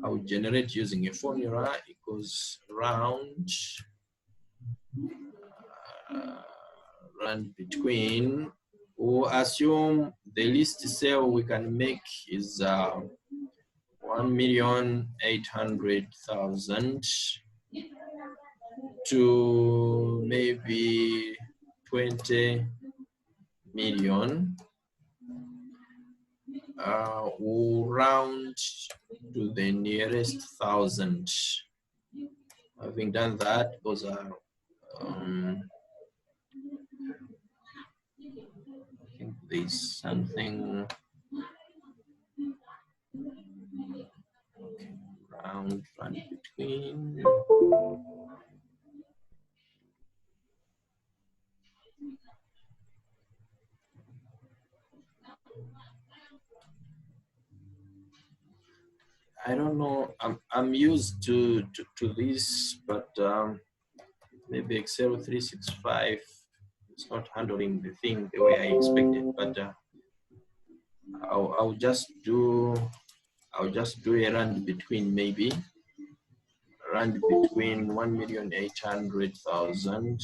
I will generate using a formula equals round between. We'll assume the least sale we can make is 1,800,000 to maybe 20 million. We'll round to the nearest thousand. Having done that, those are I think there's something. Okay, round between. I don't know. I'm used to this, but maybe Excel 365 is not handling the thing the way I expected. But I'll just do a rand between, maybe rand between 1,800,000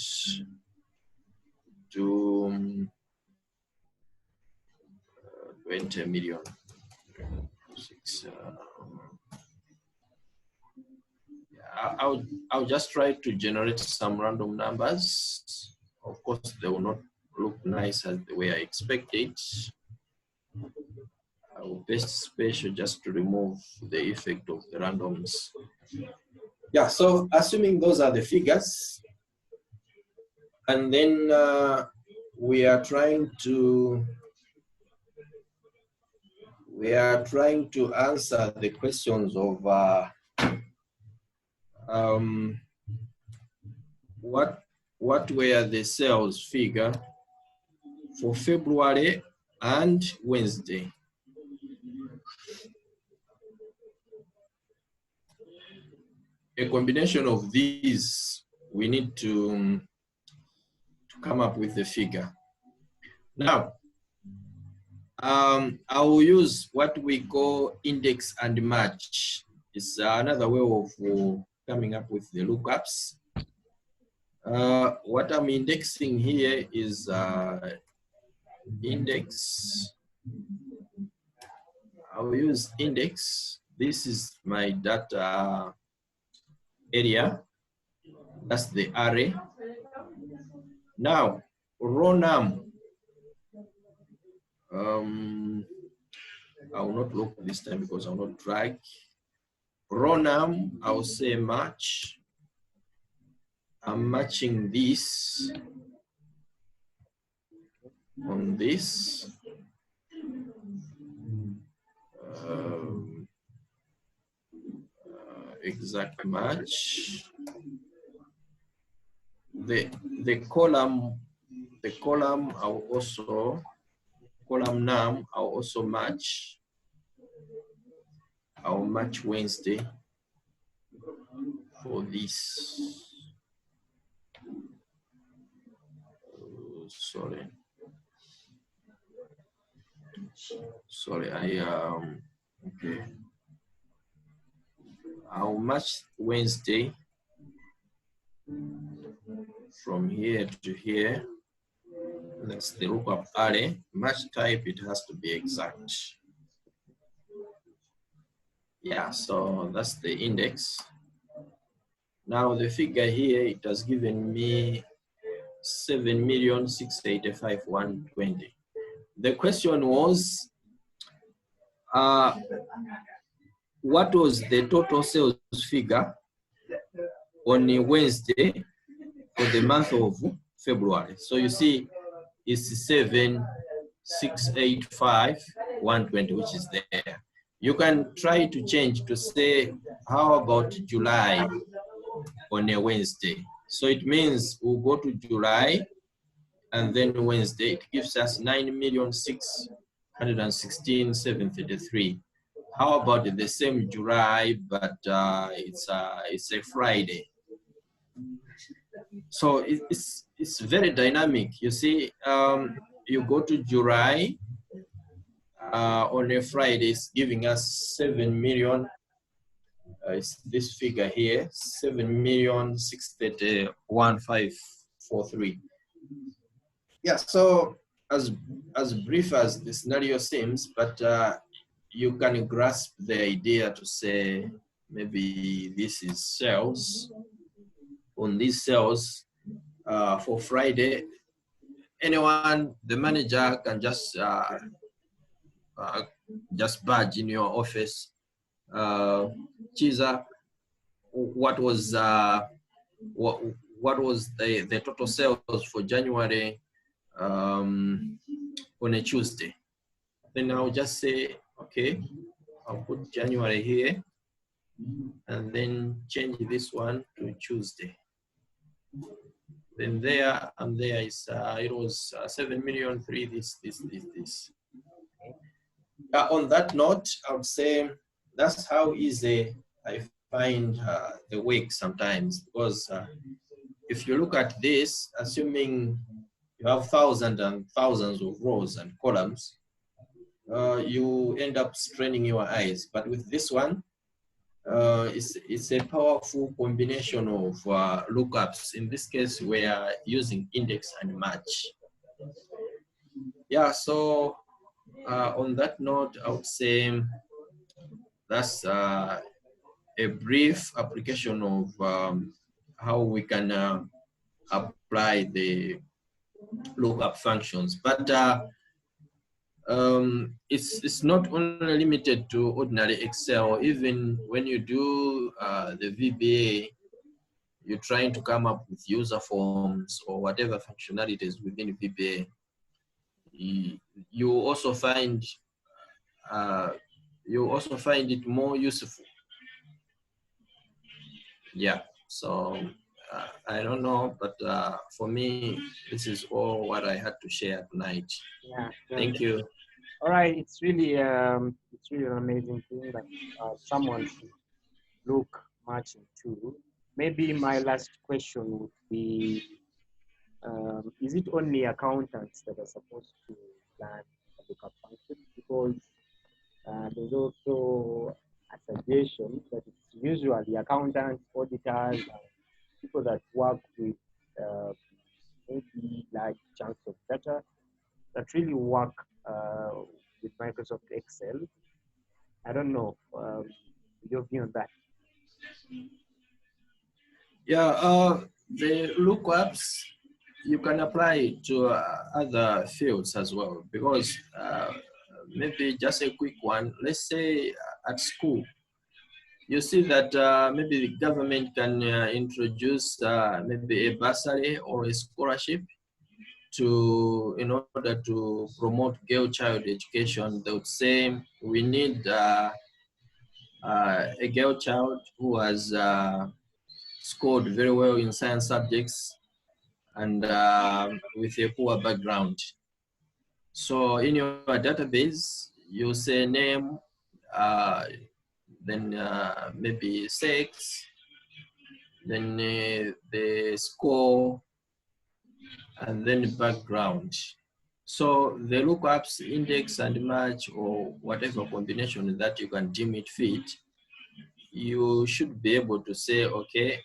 to 20 million. I'll just try to generate some random numbers. Of course, they will not look nice as the way I expected. I will paste special just to remove the effect of the randoms. Yeah, so assuming those are the figures, and then we are trying to answer the questions of what were the sales figure for February and Wednesday. A combination of these, we need to come up with a figure. Now, I will use what we call index and match. It's another way of coming up with the lookups. What I'm indexing here is index. I will use index. This is my data area. That's the array. Now, row num. I will not look this time because I will not drag. Row num, I will say match. I'm matching this on this. Exact match. The column I will also, column num, I'll also match. how much Wednesday for this. Sorry, okay. How much Wednesday from here to here? That's the lookup array. Match type, it has to be exact. Yeah, so that's the index. Now the figure here, it has given me 7,685,120. The question was, what was the total sales figure on a Wednesday for the month of February? So you see, it's 7,685,120, which is there. You can try to change to say, how about July on a Wednesday? So it means we'll go to July and then Wednesday, it gives us 9,616,733. How about the same July, but it's a Friday? So it's very dynamic. You see, you go to July on a Friday, it's giving us 7 million. It's this figure here, 7,631,543. Yeah. So as brief as the scenario seems, but you can grasp the idea to say maybe this is sales. On these sales for Friday, anyone, the manager can just badge in your office. Chiza, what was the total sales for January on a Tuesday? Then I'll just say, okay, I'll put January here and then change this one to Tuesday. Then there and there is it was 7,000,003. This. On that note, I would say that's how easy I find the work sometimes, because if you look at this, assuming you have thousands and thousands of rows and columns, you end up straining your eyes. But with this one, it's a powerful combination of lookups. In this case, we are using index and match. Yeah, so on that note, I would say that's a brief application of how we can apply the lookup functions. But it's not only limited to ordinary Excel. Even when you do the VBA, you're trying to come up with user forms or whatever functionalities within VBA, you also find it more useful. Yeah, so I don't know, but for me, this is all what I had to share tonight. Yeah. Thank you. All right, it's really an amazing thing that someone should look much into. Maybe my last question would be, is it only accountants that are supposed to plan a lookup function? Because there's also a suggestion that it's usually accountants, auditors, and people that work with maybe large chunks of data that really work with Microsoft Excel. I don't know your view on that. Yeah, the lookups, you can apply to other fields as well, because maybe just a quick one, let's say at school, you see that maybe the government can introduce maybe a bursary or a scholarship in order to promote girl child education. They would say we need a girl child who has scored very well in science subjects and with a poor background. So in your database, you say name, then maybe sex, then the score, and then background. So the lookups, index and match, or whatever combination that you can deem it fit, you should be able to say, okay,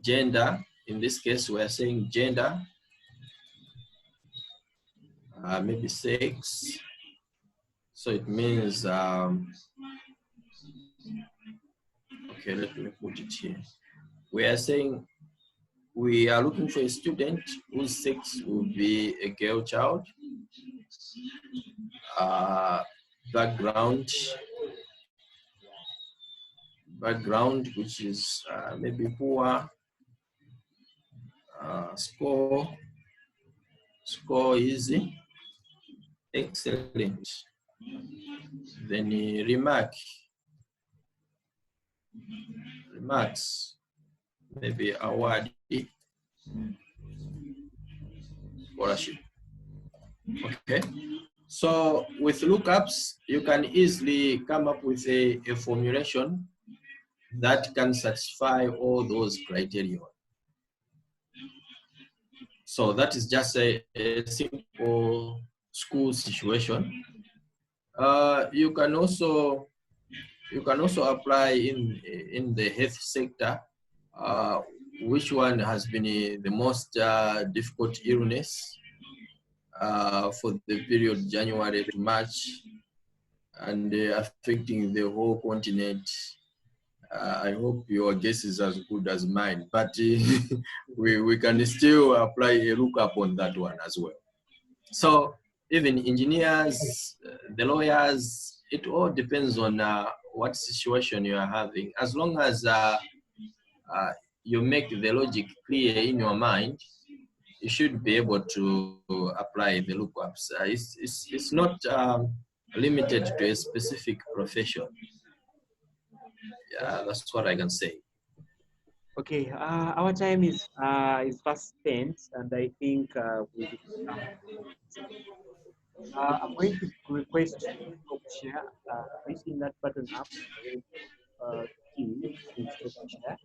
gender, in this case, we are saying gender, maybe sex. So it means, okay, let me put it here. We are saying we are looking for a student whose sex will be a girl child. Background, which is maybe poor. Score easy, excellent. Then remarks, maybe award, scholarship. Okay. So with lookups, you can easily come up with a formulation that can satisfy all those criteria. So that is just a simple school situation. You can also apply in the health sector. Which one has been the most difficult illness for the period January to March, and affecting the whole continent. I hope your guess is as good as mine, but we can still apply a lookup on that one as well. So even engineers, the lawyers, it all depends on what situation you are having. As long as you make the logic clear in your mind, you should be able to apply the lookups. It's not limited to a specific profession. Yeah, that's what I can say. Okay, our time is fast spent, and I think we will come. I'm going to request you to stop share. Hitting that button up. I'm going to stop share.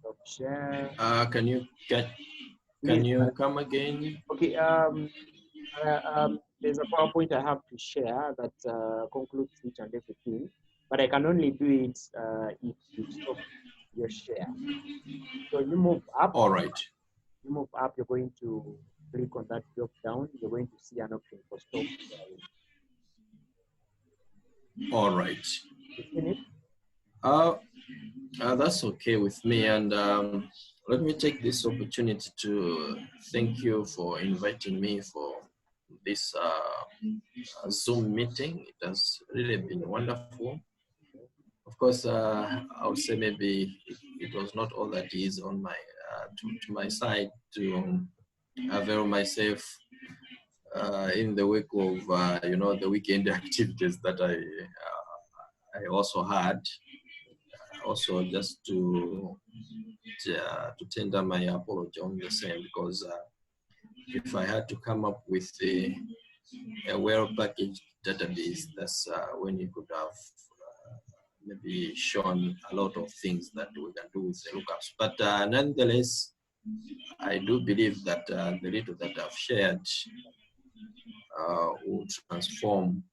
Stop share. Can you come again? Okay. There's a PowerPoint I have to share that concludes each and everything, but I can only do it if you stop your share. So you move up. All right. You move up. You're going to click on that drop down. You're going to see an option for stop sharing. All right. You finish? That's okay with me. And let me take this opportunity to thank you for inviting me for this Zoom meeting. It has really been wonderful. Of course, I would say maybe it was not all that is on my to my side to avail myself in the wake of the weekend activities that I also had. Also, just to tender my apology on the same, because if I had to come up with a well-packaged database, that's when you could have maybe shown a lot of things that we can do with the lookups. But nonetheless, I do believe that the little that I've shared will transform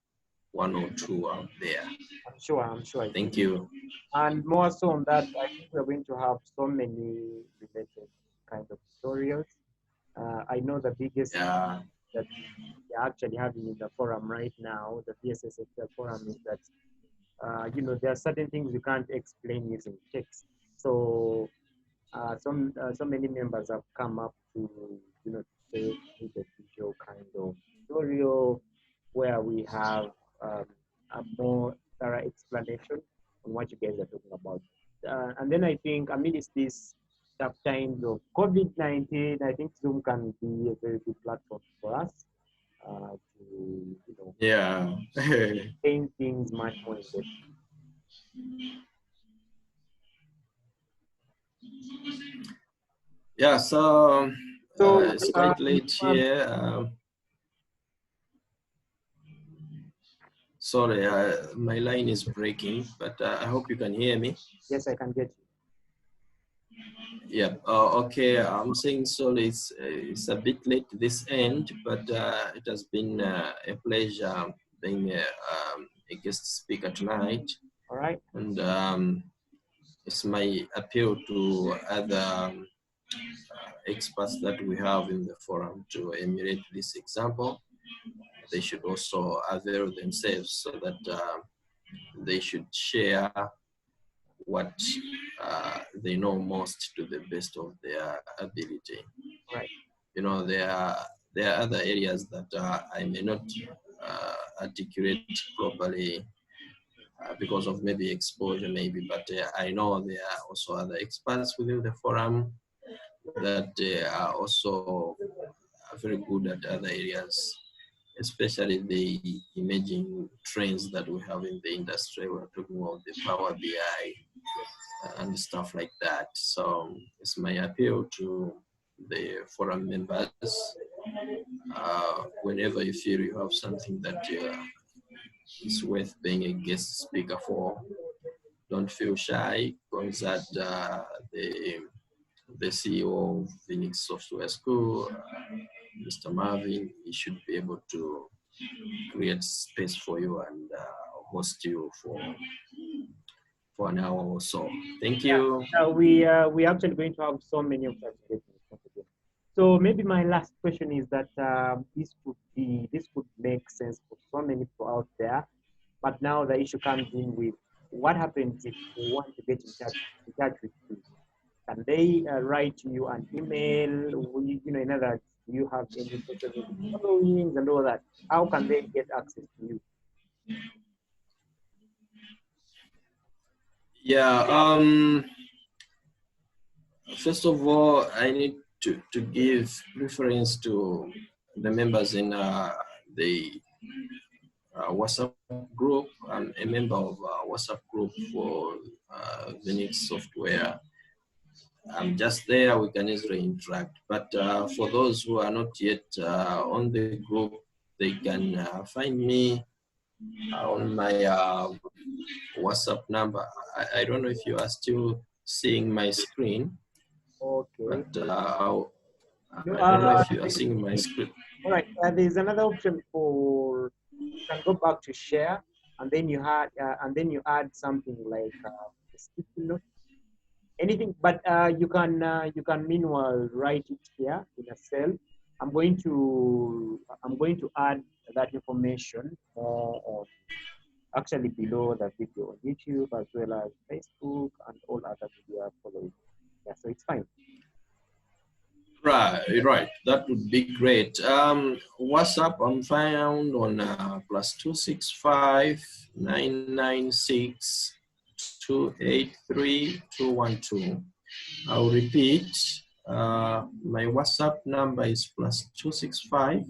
one or two out there. I'm sure. Thank you. And more so on that, I think we're going to have so many related kind of tutorials. I know the biggest that we're actually having in the forum right now, the VSS Excel forum, is that there are certain things you can't explain using text. So so many members have come up to say the visual kind of tutorial where we have a more thorough explanation on what you guys are talking about. And then I think amidst these tough times of COVID-19, I think Zoom can be a very good platform for us to explain things much more in depth. Yeah, so it's quite late here. Sorry, my line is breaking, but I hope you can hear me. Yes, I can get you. Yeah. Okay. I'm saying sorry. It's a bit late this end, but it has been a pleasure being a guest speaker tonight. All right. And it's my appeal to other experts that we have in the forum to emulate this example. They should also avail themselves so that they should share what they know most to the best of their ability. Right. You know, there are other areas that I may not articulate properly because of maybe exposure, maybe, but I know there are also other experts within the forum that are also very good at other areas, especially the emerging trends that we have in the industry. We're talking about the Power BI and stuff like that. So it's my appeal to the forum members. Whenever you feel you have something that is worth being a guest speaker for, don't feel shy. Contact the CEO of Phoenix Software School, Mr. Marvin. He should be able to create space for you and host you for an hour or so. Thank you. We actually going to have so many of such engagements. So maybe my last question is that this could make sense for so many people out there, but now the issue comes in with what happens if they want to get in touch with you. Can they write to you an email? In other words, do you have any social media followings and all that? How can they get access to you? Yeah. First of all, I need to give preference to the members in the WhatsApp group. I'm a member of a WhatsApp group for Phoenix Software. I'm just there, we can easily interact. But for those who are not yet on the group, they can find me on my WhatsApp number. I don't know if you are still seeing my screen. Okay. But I don't know if you are seeing my screen. All right. There's another option for you can go back to share, and then you add something like a sticky note, anything. But you can meanwhile write it here in a cell. I'm going to add that information actually below the video on YouTube as well as Facebook and all other media following. Yeah, so it's fine. Right. That would be great. WhatsApp, I'm found on +265 996 283 212. I'll repeat. My WhatsApp number is +265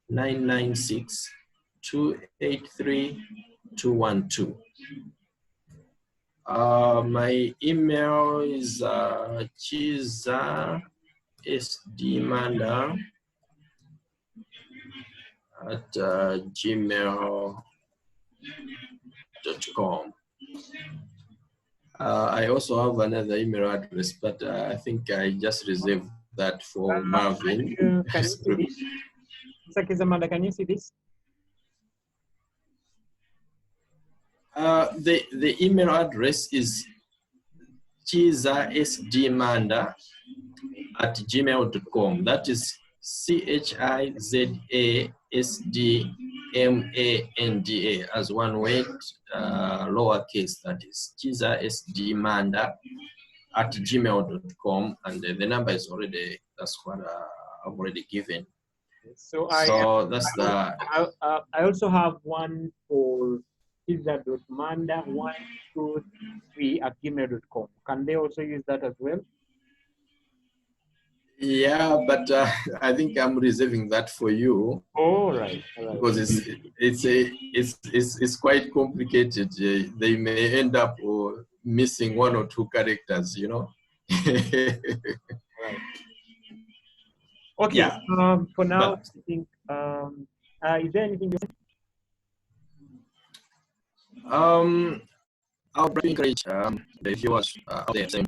996 283 212. My email is Chiza Manda at gmail.com. I also have another email address, but I think I just reserved that for Marvin. Can you see this? Mr. Chiza Manda, can you see this? The email address is Chiza Manda at gmail.com. That is CHIZASDMANDA as one word, lowercase, that is Chiza Manda at gmail.com, and the number is already, that's what I've already given. So that's the. I also have one for chiza.manda123 at gmail.com. Can they also use that as well? Yeah, but I think I'm reserving that for you. All right. Because it's quite complicated. They may end up missing one or two characters, you know. Right. Okay. Yeah. For now, But, I think. Is there anything? I would encourage the viewers out there saying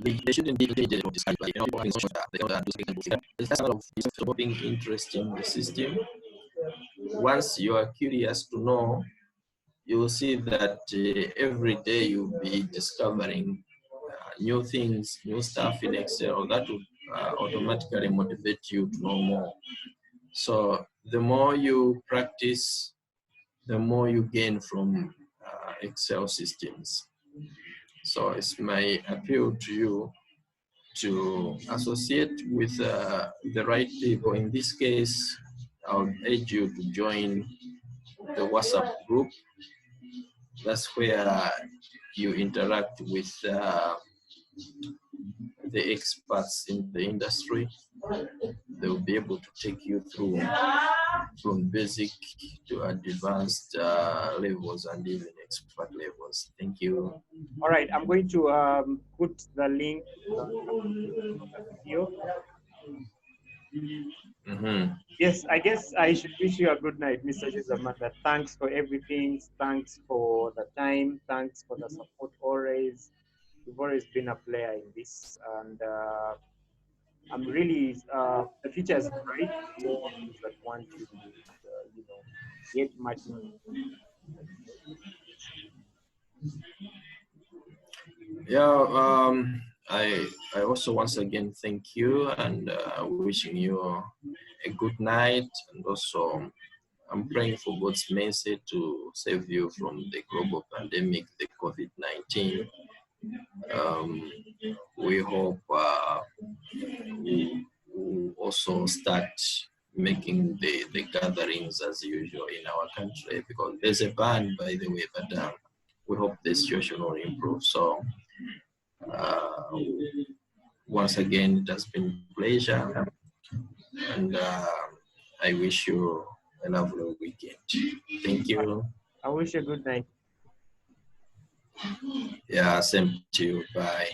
they shouldn't be intimidated of this kind, like, there's a lot of being interested in the system. Once you are curious to know, you will see that every day you'll be discovering new things, new stuff in Excel that would automatically motivate you to know more. So the more you practice, the more you gain from Excel systems. So it's my appeal to you to associate with the right people. In this case, I would urge you to join the WhatsApp group. That's where you interact with the experts in the industry. They'll be able to take you through from basic to advanced levels and even expert levels. Thank you. All right, I'm going to put the link on the video. Yes, I guess I should wish you a good night, Mr. Chiza Manda. Thanks for everything. Thanks for the time. Thanks for the support always. You've always been a player in this, and I'm really the future is bright for those that want to, you know, get much. Yeah, I also once again thank you and wishing you a good night, and also I'm praying for God's mercy to save you from the global pandemic, the COVID-19. We hope we also start making the gatherings as usual in our country, because there's a ban, by the way, but we hope the situation will improve. So once again, it has been a pleasure, and I wish you a lovely weekend. Thank you. I wish you a good night. Yeah, same to you. Bye.